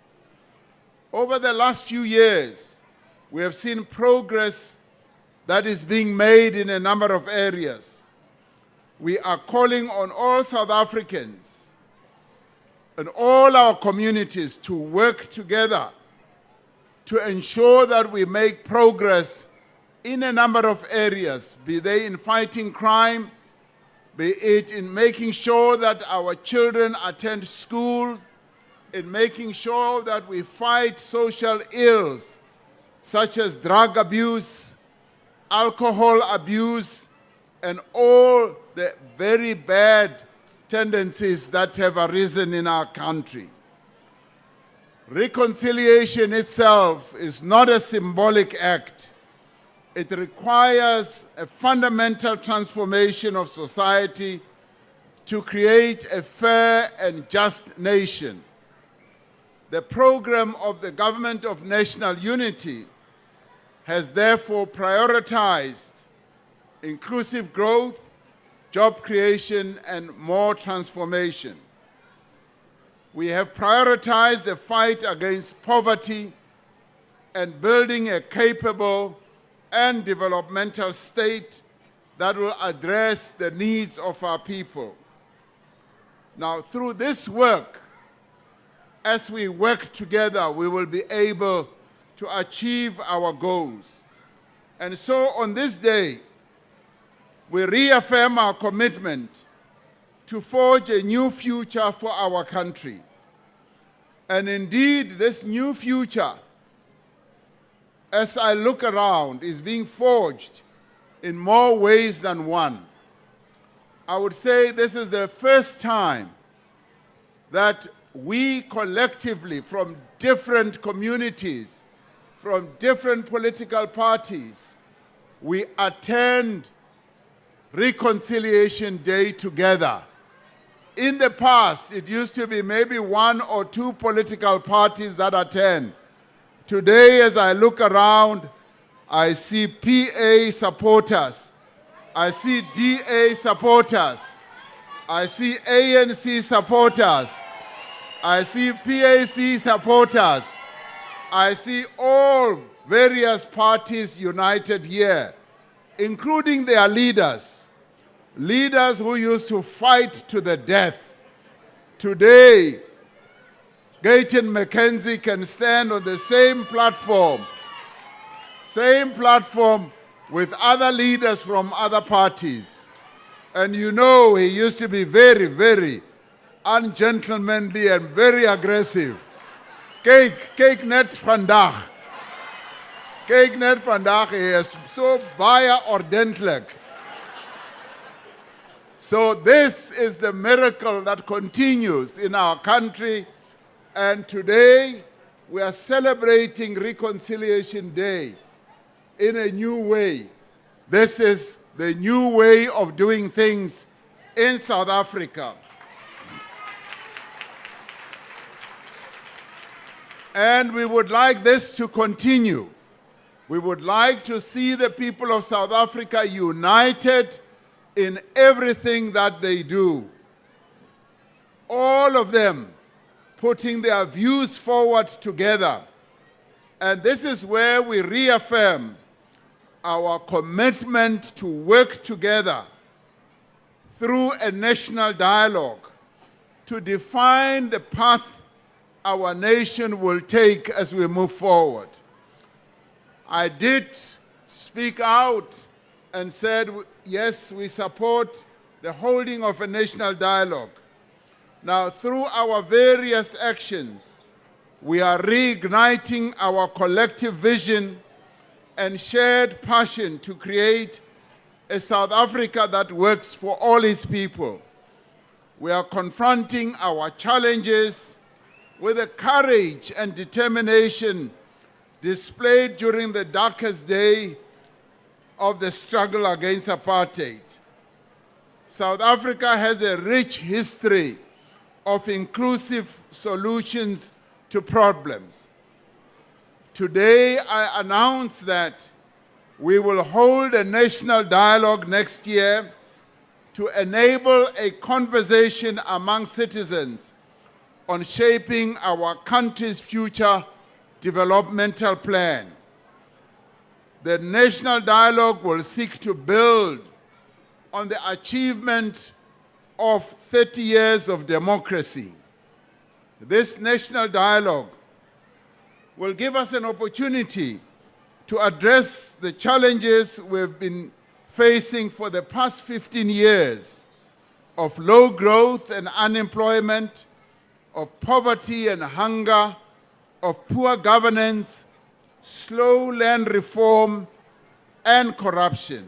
Speaker 10: Over the last few years, we have seen progress that is being made in a number of areas. We are calling on all South Africans and all our communities to work together to ensure that we make progress in a number of areas, be they in fighting crime, be it in making sure that our children attend school, in making sure that we fight social ills such as drug abuse, alcohol abuse, and all the very bad tendencies that have arisen in our country. Reconciliation itself is not a symbolic act. It requires a fundamental transformation of society to create a fair and just nation. The program of the Government of National Unity has therefore prioritized inclusive growth, job creation, and more transformation. We have prioritized the fight against poverty and building a capable and developmental state that will address the needs of our people. Now, through this work, as we work together, we will be able to achieve our goals. And so on this day, we reaffirm our commitment to forge a new future for our country. And indeed, this new future, as I look around, is being forged in more ways than one. I would say this is the first time that we collectively, from different communities, from different political parties, we attend Reconciliation Day together. In the past, it used to be maybe one or two political parties that attend. Today, as I look around, I see PA supporters, I see DA supporters, I see ANC supporters, I see PAC supporters, I see all various parties united here, including their leaders, leaders who used to fight to the death. Today, Gayton McKenzie can stand on the same platform with other leaders from other parties. And you know, he used to be very, very ungentlemanly and very aggressive. Kyk net vandag. Kyk net vandag, hy is so baie ordentlik. So this is the miracle that continues in our country. And today, we are celebrating Reconciliation Day in a new way. This is the new way of doing things in South Africa. And we would like this to continue. We would like to see the people of South Africa united in everything that they do. All of them putting their views forward together. And this is where we reaffirm our commitment to work together through a national dialogue to define the path our nation will take as we move forward. I did speak out and said, yes, we support the holding of a national dialogue. Now, through our various actions, we are reigniting our collective vision and shared passion to create a South Africa that works for all its people. We are confronting our challenges with the courage and determination displayed during the darkest day of the struggle against apartheid. South Africa has a rich history of inclusive solutions to problems. Today, I announce that we will hold a national dialogue next year to enable a conversation among citizens on shaping our country's future developmental plan. The national dialogue will seek to build on the achievement of 30 years of democracy. This national dialogue will give us an opportunity to address the challenges we've been facing for the past 15 years of low growth and unemployment, of poverty and hunger, of poor governance, slow land reform, and corruption.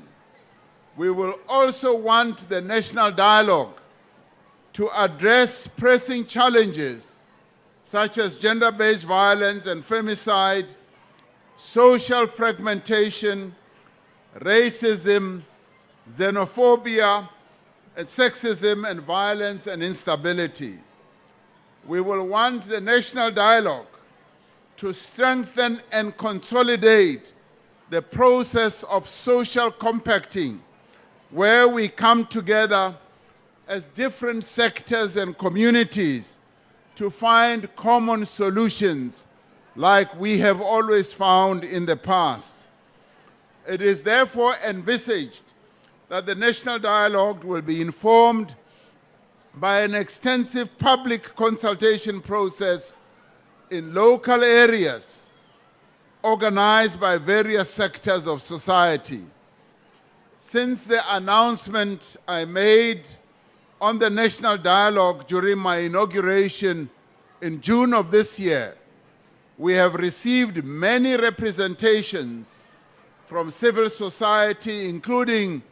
Speaker 10: We will also want the national dialogue to address pressing challenges such as gender-based violence and femicide, social fragmentation, racism, xenophobia, and sexism, and violence and instability. We will want the national dialogue to strengthen and consolidate the process of social compacting, where we come together as different sectors and communities to find common solutions like we have always found in the past. It is therefore envisaged that the national dialogue will be informed by an extensive public consultation process in local areas organized by various sectors of society. Since the announcement I made on the national dialogue during my inauguration in June of this year, we have received many representations from civil society, including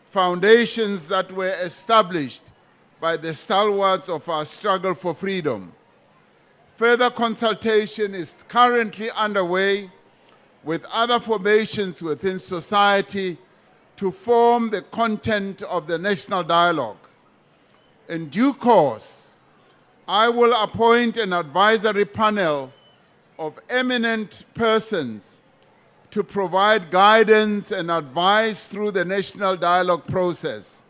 Speaker 10: foundations that were established by the stalwarts of our struggle for freedom. Further consultation is currently underway with other formations within society to form the content of the national dialogue. In due course, I will appoint an advisory panel of eminent persons to provide guidance and advice through the national dialogue process.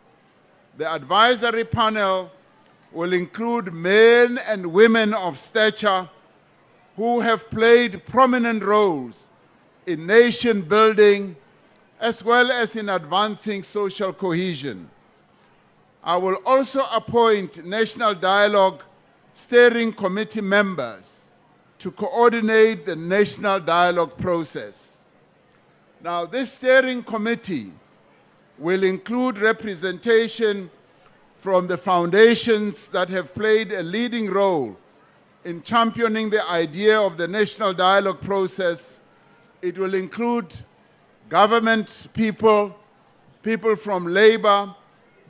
Speaker 10: The advisory panel will include men and women of stature who have played prominent roles in nation building as well as in advancing social cohesion. I will also appoint National Dialogue Steering Committee members to coordinate the National Dialogue process. Now, this steering committee will include representation from the foundations that have played a leading role in championing the idea of the national dialogue process. It will include government people, people from labor,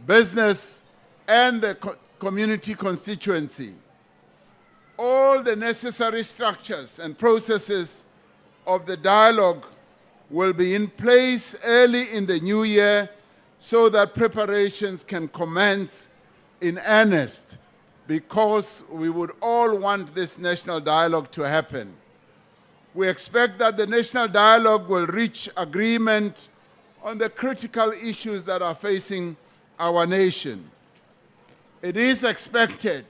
Speaker 10: business, and the community constituency. All the necessary structures and processes of the dialogue will be in place early in the new year so that preparations can commence in earnest, because we would all want this national dialogue to happen. We expect that the national dialogue will reach agreement on the critical issues that are facing our nation. It is expected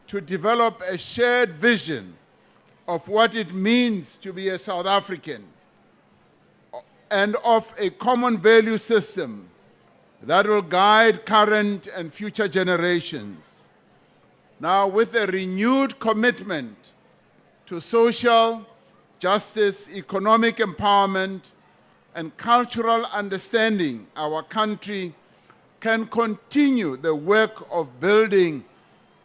Speaker 10: to develop a shared vision of what it means to be a South African and of a common value system that will guide current and future generations. Now, with a renewed commitment to social justice, economic empowerment, and cultural understanding, our country can continue the work of building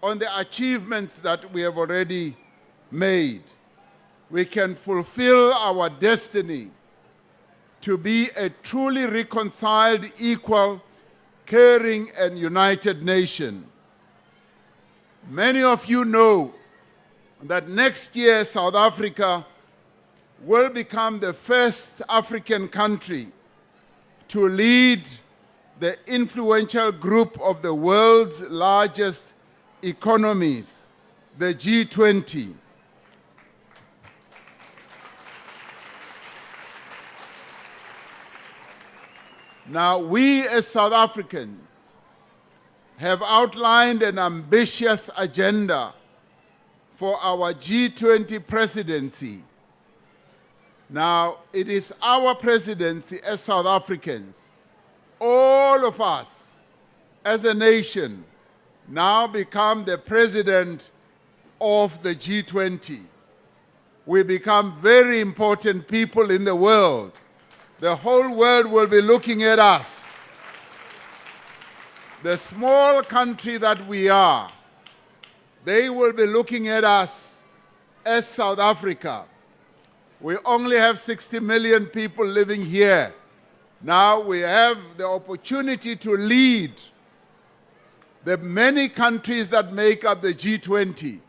Speaker 10: on the achievements that we have already made. We can fulfill our destiny to be a truly reconciled, equal, caring, and united nation. Many of you know that next year South Africa will become the first African country to lead the influential group of the world's largest economies, the G20. Now, we as South Africans have outlined an ambitious agenda for our G20 presidency. Now, it is our presidency as South Africans, all of us as a nation, now become the president of the G20. We become very important people in the world. The whole world will be looking at us. The small country that we are, they will be looking at us as South Africa. We only have 60 million people living here. Now we have the opportunity to lead the many countries that make up the G20,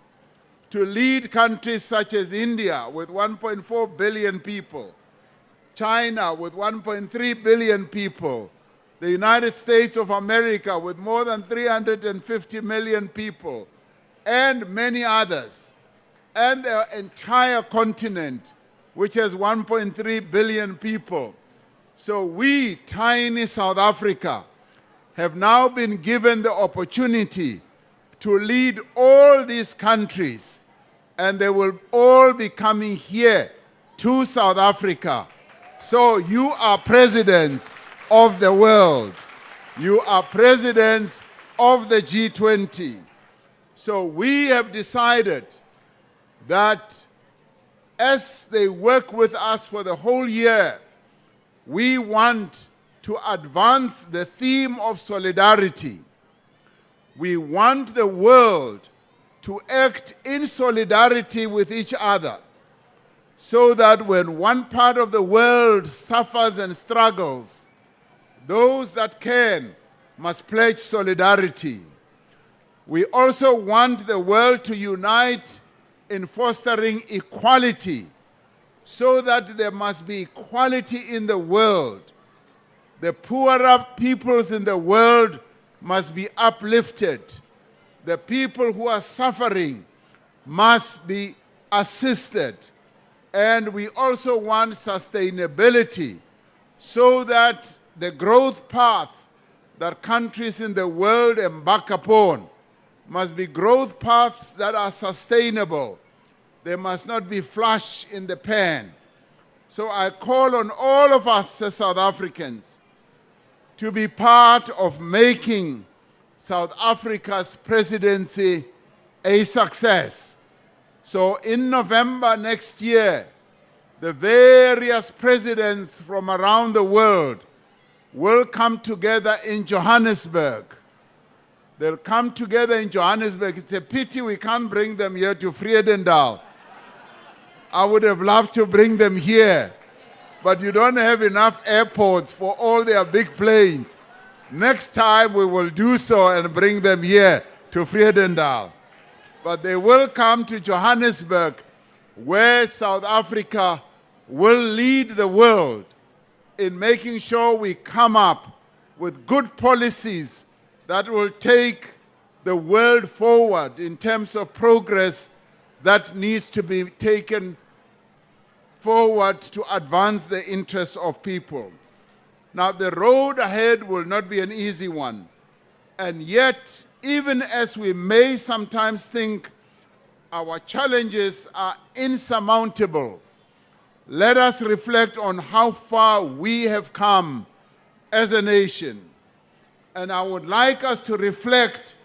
Speaker 10: to lead countries such as India with 1.4 billion people, China with 1.3 billion people, the United States of America with more than 350 million people, and many others, and the entire continent, which has 1.3 billion people. So we, tiny South Africa, have now been given the opportunity to lead all these countries, and they will all be coming here to South Africa. So you are presidents of the world. You are presidents of the G20. So we have decided that as they work with us for the whole year, we want to advance the theme of solidarity. We want the world to act in solidarity with each other, so that when one part of the world suffers and struggles, those that can must pledge solidarity. We also want the world to unite in fostering equality, so that there must be equality in the world. The poorer peoples in the world must be uplifted. The people who are suffering must be assisted. And we also want sustainability, so that the growth path that countries in the world embark upon must be growth paths that are sustainable. They must not be flush in the pan. So I call on all of us as South Africans to be part of making South Africa's presidency a success. So in November next year, the various presidents from around the world will come together in Johannesburg. They'll come together in Johannesburg. It's a pity we can't bring them here to Vredendal. I would have loved to bring them here, but you don't have enough airports for all their big planes. Next time we will do so and bring them here to Vredendal. But they will come to Johannesburg, where South Africa will lead the world in making sure we come up with good policies that will take the world forward in terms of progress that needs to be taken forward to advance the interests of people. Now, the road ahead will not be an easy one. And yet, even as we may sometimes think our challenges are insurmountable, let us reflect on how far we have come as a nation. And I would like us to reflect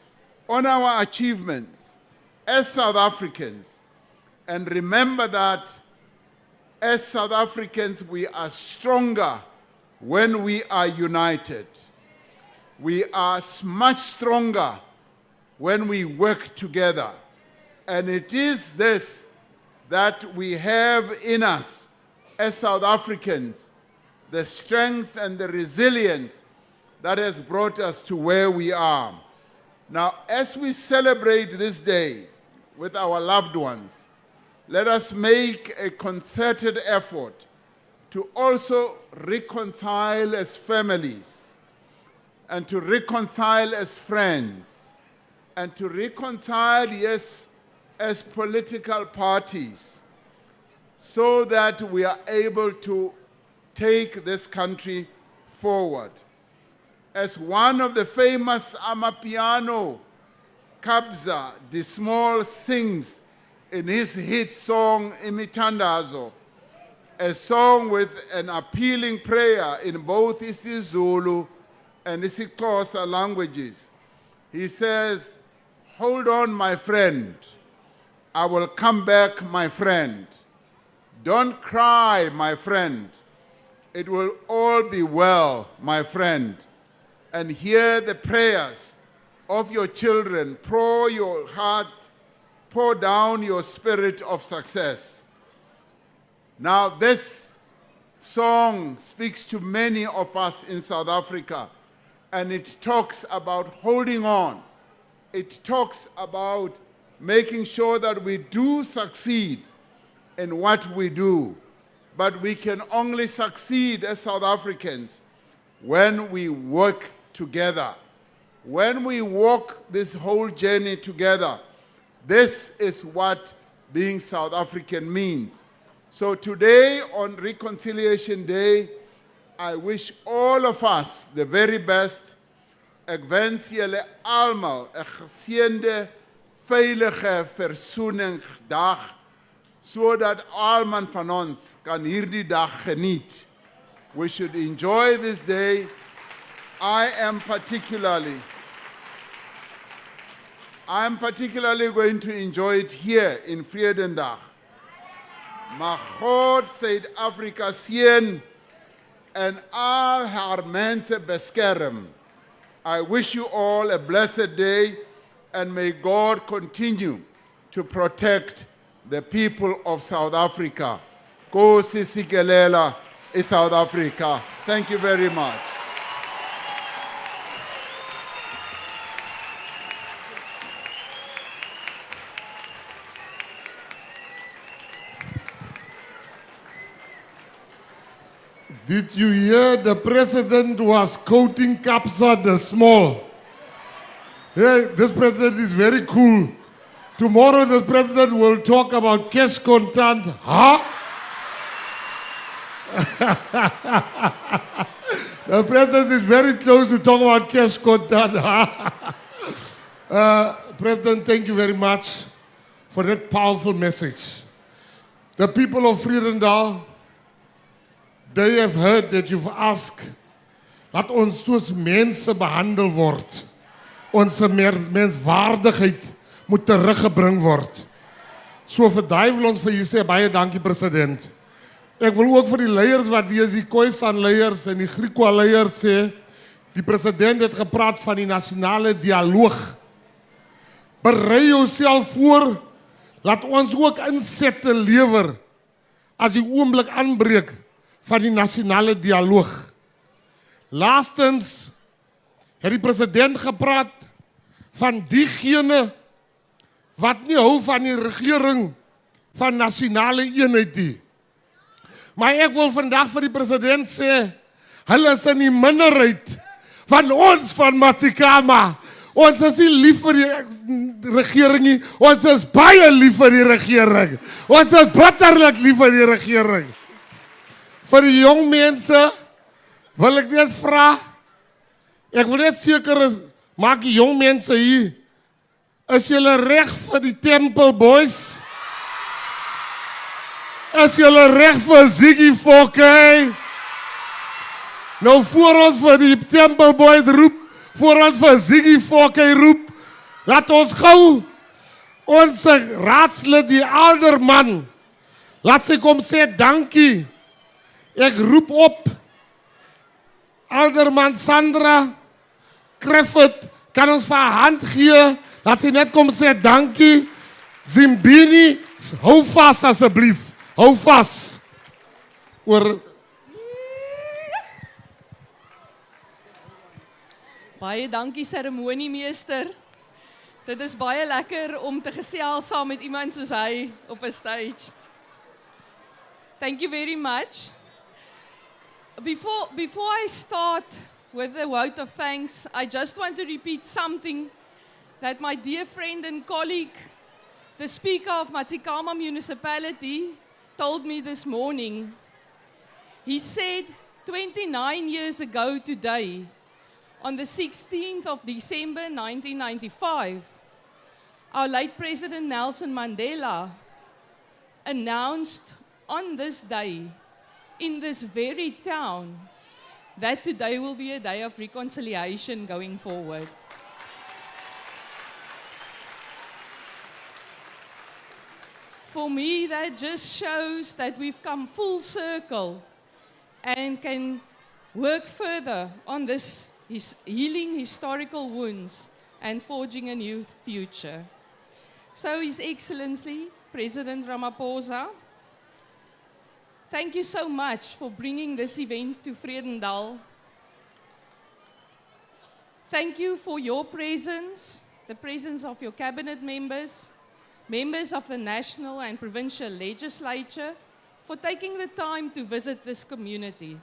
Speaker 10: on our achievements as South Africans, and remember that as South Africans, we are stronger when we are united. We are much stronger when we work together. And it is this that we have in us as South Africans, the strength and the resilience that has brought us to where we are. Now, as we celebrate this day with our loved ones, let us make a concerted effort to also reconcile as families, and to reconcile as friends, and to reconcile, yes, as political parties, so that we are able to take this country forward. As one of the famous Amapiano, Kabza De Small, sings in his hit song, Imithandazo, a song with an appealing prayer in both isiZulu and isiXhosa languages. He says, "Hold on, my friend. I will come back, my friend. Don't cry, my friend. It will all be well, my friend. And hear the prayers of your children. Pour your heart, pour down your spirit of success." Now, this song speaks to many of us in South Africa, and it talks about holding on it talks about making sure that we do succeed in what we do. But we can only succeed as South Africans when we work together. When we walk this whole journey together, this is what being South African means. So today, on Reconciliation Day, I wish all of us the very best. Ek wens julle almal 'n geseënde, veilige versoeningsdag, sodat almal van ons kan hierdie dag geniet. We should enjoy this day. I am particularly going to enjoy it here in Vredendal. Mag God Suid-Afrika seën en al haar mense beskerm. I wish you all a blessed day, and may God continue to protect the people of South Africa. Nkosi sikelela in South Africa. Thank you very much.
Speaker 2: Did you hear the president was quoting Kapsa the Small? Hey, this president is very cool. Tomorrow the president will talk about cash contant. Huh? The president is very close to talk about cash contant. President, thank you very much for that powerful message. The people of Vredendal, they have heard that you've asked dat ons soos mense behandel word. Ons menswaardigheid moet teruggebring word. So vir daai wil ons vir u sê baie dankie president. Ek wil ook vir die leiers wat hier is, die Khoisan leiers en die Griekwa leiers sê, die president het gepraat van die nasionale dialoog. Berei jouself voor, laat ons ook insette lewer as die oomblik aanbreek van die nasionale dialoog. Laastens het die president gepraat van diegene wat nie hou van die regering van nasionale eenheid nie. Maar ek wil vandag vir die president sê, hulle is in die minderheid van ons van Matikama. Ons is nie lief vir die regering nie, ons is baie lief vir die regering. Ons is bitterlik lief vir die regering. Vir die jong mense wil ek net vra, ek wil net seker maak die jong mense hier, is julle reg vir die Temple Boys? Is julle reg vir Ziggy Fokke? Nou voor ons vir die Temple Boys roep, voor ons vir Ziggy Fokke roep, laat ons gou ons raadslid, die alderman, laat sy kom sê dankie. Ek roep op alderman Sandra Griffith, kan ons vir haar hand gee, laat sy net kom sê dankie. Zimbini, hou vas asseblief, hou vas.
Speaker 11: Baie dankie seremoniemeester. Dit is baie lekker om te gesels saam met iemand soos hy op 'n stage. Thank you very much. Before I start with the vote of thanks, I just want to repeat something that my dear friend and colleague, the Speaker of Matikama Municipality, told me this morning. He said 29 years ago today, on the 16th of December 1995, our late President Nelson Mandela announced on this day, in this very town, that today will be a day of reconciliation going forward. For me, that just shows that we've come full circle and can work further on this healing historical wounds and forging a new future. So, His Excellency, President Ramaphosa, thank you so much for bringing this event to Vredendal. Thank you for your presence, the presence of your cabinet members, members of the national and provincial legislature, for taking the time to visit this community.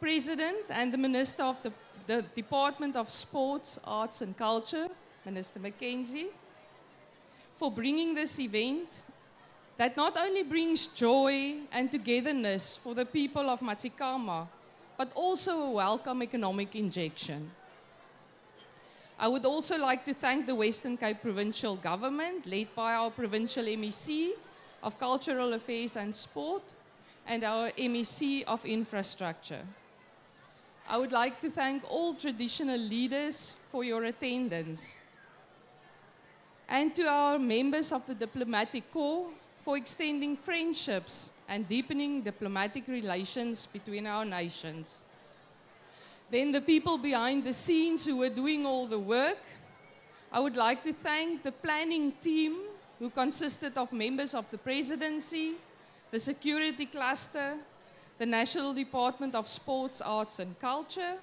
Speaker 11: President and the Minister of the Department of Sports, Arts and Culture, Minister Mackenzie, for bringing this event that not only brings joy and togetherness for the people of Matsikama, but also a welcome economic injection. I would also like to thank the Western Cape Provincial Government, led by our Provincial MEC of Cultural Affairs and Sport, and our MEC of Infrastructure. I would like to thank all traditional leaders for your attendance, and to our members of the Diplomatic Corps for extending friendships and deepening diplomatic relations between our nations. Then the people behind the scenes who were doing all the work. I would like to thank the planning team who consisted of members of the presidency, the security cluster, the National Department of Sports, Arts and Culture,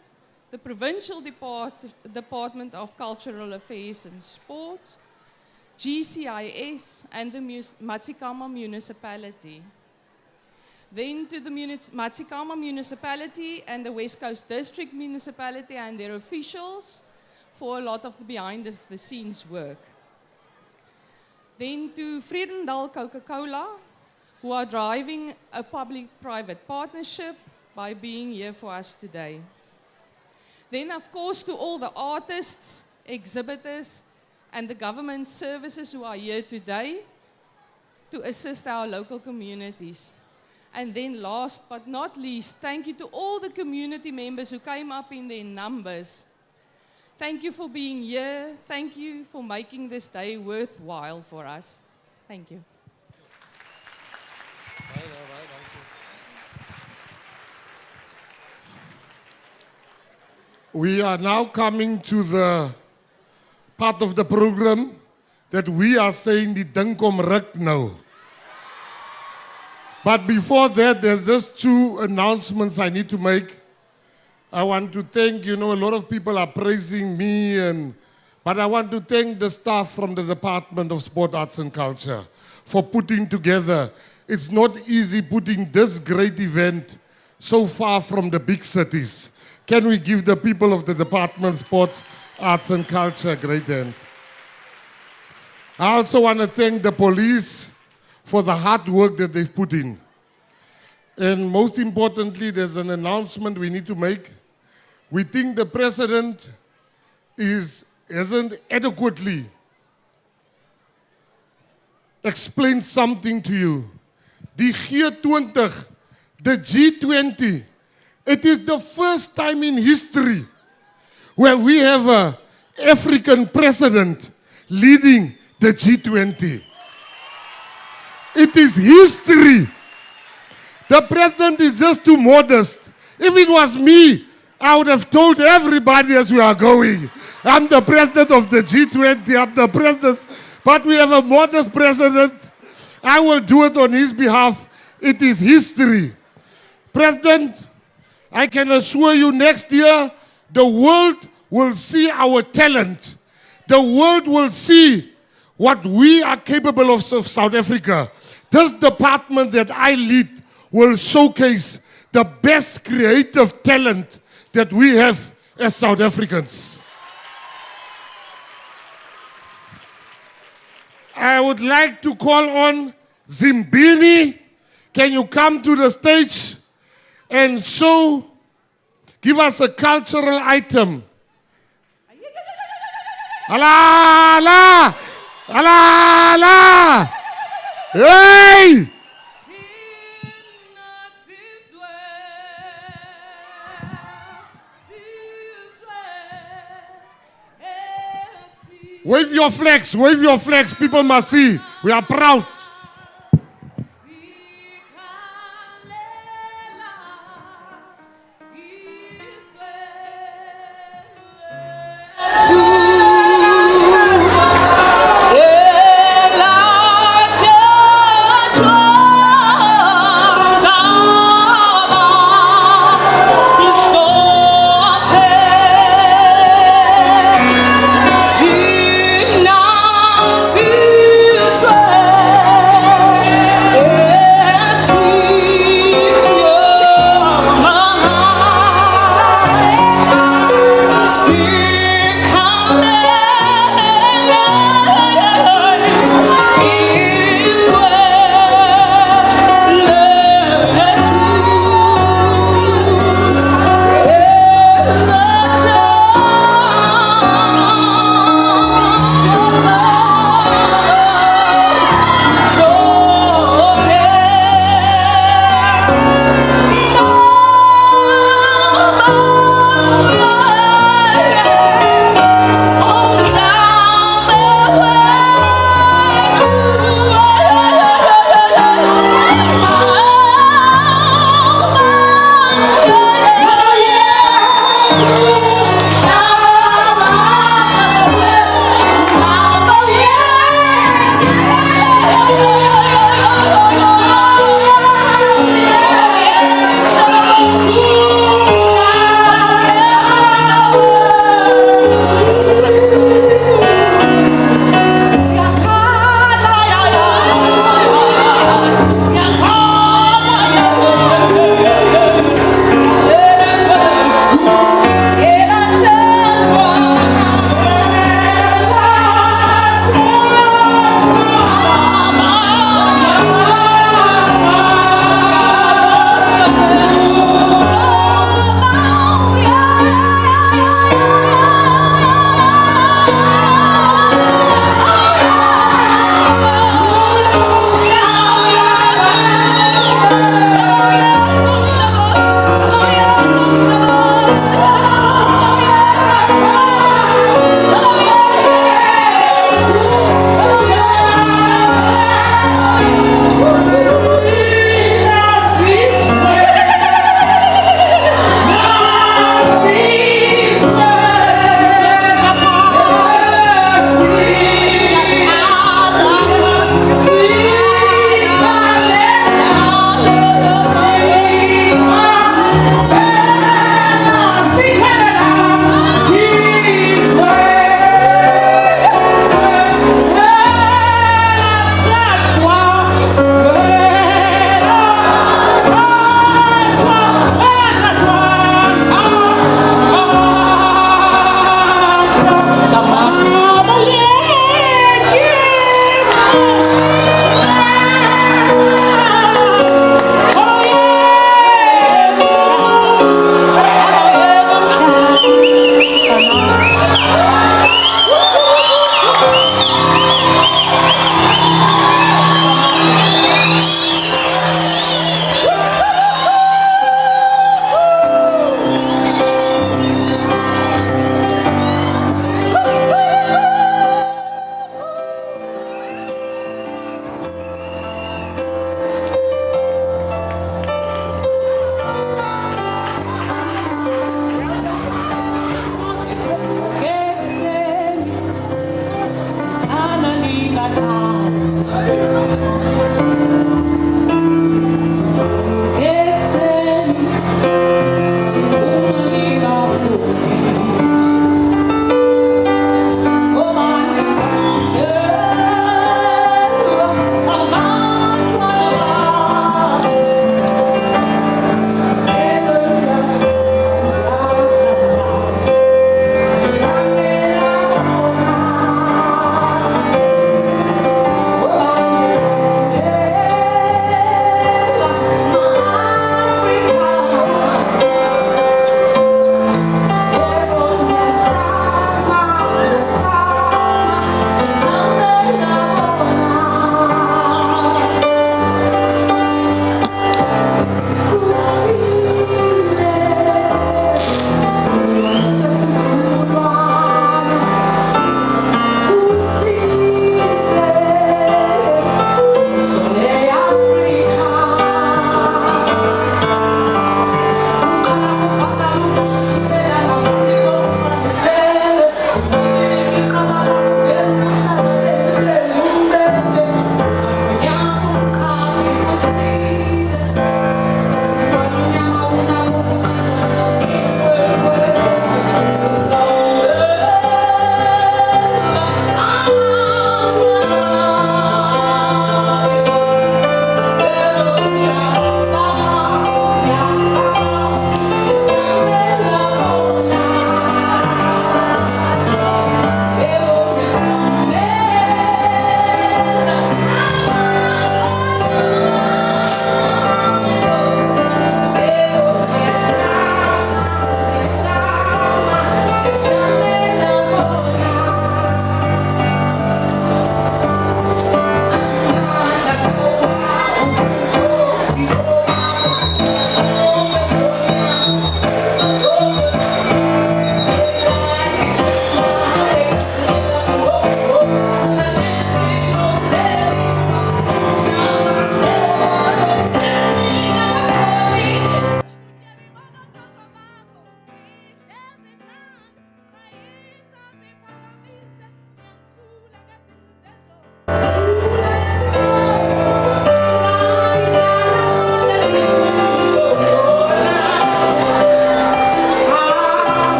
Speaker 11: the Provincial Department of Cultural Affairs and Sport, GCIS, and the Matsikama Municipality. Then to the Matsikama Municipality and the West Coast District Municipality and their officials for a lot of the behind-the-scenes work. Then to Vredendal Coca-Cola, who are driving a public-private partnership by being here for us today. Then, of course, to all the artists, exhibitors, and the government services who are here today to assist our local communities. And then last but not least, thank you to all the community members who came up in their numbers. Thank you for being here. Thank you for making this day worthwhile for us. Thank you.
Speaker 2: We are now coming to the part of the program that we are saying die ding kom ruk nou. But before that, there's just two announcements I need to make. I want to thank, a lot of people are praising me, but I want to thank the staff from the Department of Sport, Arts and Culture for putting together. It's not easy putting this great event so far from the big cities. Can we give the people of the Department of Sports, Arts and Culture a great hand? I also want to thank the police for the hard work that they've put in. And most importantly, there's an announcement we need to make. We think the president hasn't adequately explained something to you. The G20, the G20, it is the first time in history where we have an African president leading the G20. It is history. The president is just too modest. If it was me, I would have told everybody as we are going, I'm the president of the G20, I'm the president. But we have a modest president. I will do it on his behalf. It is history. President, I can assure you next year, the world will see our talent. The world will see what we are capable of South Africa. This department that I lead will showcase the best creative talent that we have as South Africans. I would like to call on Zimbini. Can you come to the stage and give us a cultural item? Allah, Allah, Allah, Allah. Hey! Wave your flags, people must see. We are proud.
Speaker 8: See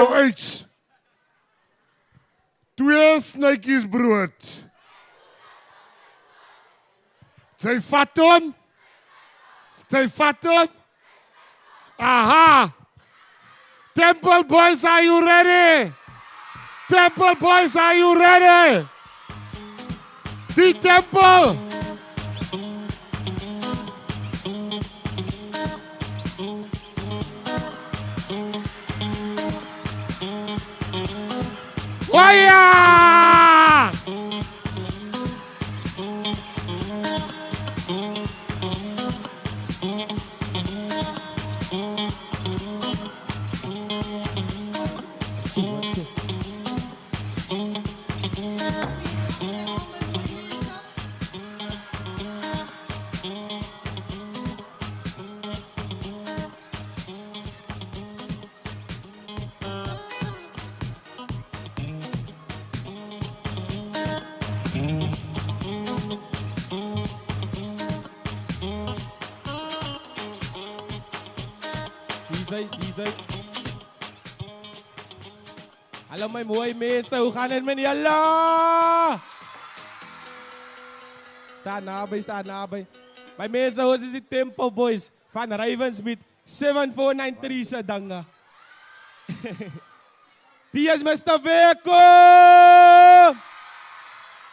Speaker 2: jou uit. 2 snytjies brood. Sy vat hom. Aha. Temple boys, are you ready? Temple boys, are you ready? The temple. Fire!
Speaker 12: DJ. Hallo my mooi mense, hoe gaan dit met julle? Staan naby. My mense, ons is die Temple Boys van Ravensmeet 7493 se dinge. Die is Mr. Weko!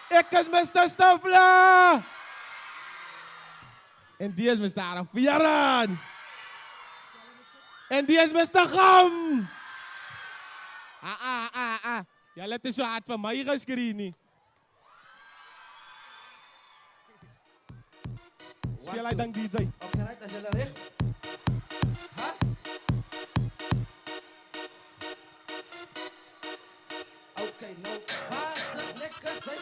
Speaker 12: Ek is Mr. Stafla! En die is Mr. Arafiaran! En die is Mr. Gam! Julle het so hard vir my geskree nie. Speel hy dan DJ.
Speaker 8: Okay, right, as julle reg. Ha? Okay, nou. Wat lekker sy.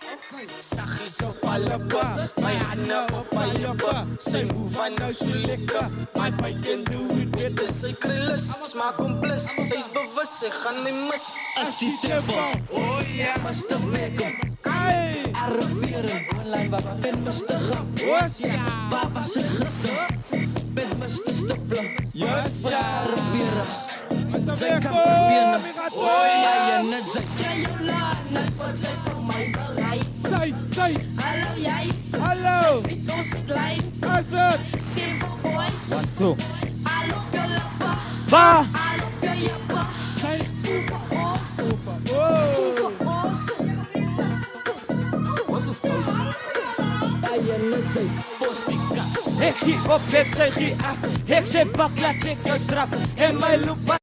Speaker 8: Okay.
Speaker 13: Saggies op alle bak, my hande op my bak. Sy move aan nou so lekker, my bike can do it beter. Sy krulles, smaak om plus, sy's bewus, sy gaan nie mis. As die tempo, oh yeah, Mr. Weko.
Speaker 12: Hey!
Speaker 8: Arriveren, online waar ben Mr. Gam.
Speaker 12: Yes, ja!
Speaker 8: Papa sy gister, ben Mr. Stafla.
Speaker 12: Yes, ja!
Speaker 8: Arriveren.
Speaker 12: Mr.
Speaker 8: Sy kan
Speaker 12: Weko!
Speaker 8: probeer, oh ja, net sy.
Speaker 13: Kry jou laat, wat sy vir my bereid.
Speaker 12: Sy!
Speaker 13: Hallo jy,
Speaker 12: Hallo!
Speaker 13: met ons klein,
Speaker 12: Is het?
Speaker 13: Temple Boys.
Speaker 12: Wat so?
Speaker 13: Hallo jou laffa,
Speaker 12: Ba!
Speaker 13: hallo jou jappa.
Speaker 12: Sy!
Speaker 13: Voel vir ons,
Speaker 12: Oh!
Speaker 13: vir ons.
Speaker 8: Ons is koud. Ja, net sy.
Speaker 12: Ek hier op, ek sy hier af. Ek sê bak, laat ek jou straf. En my loop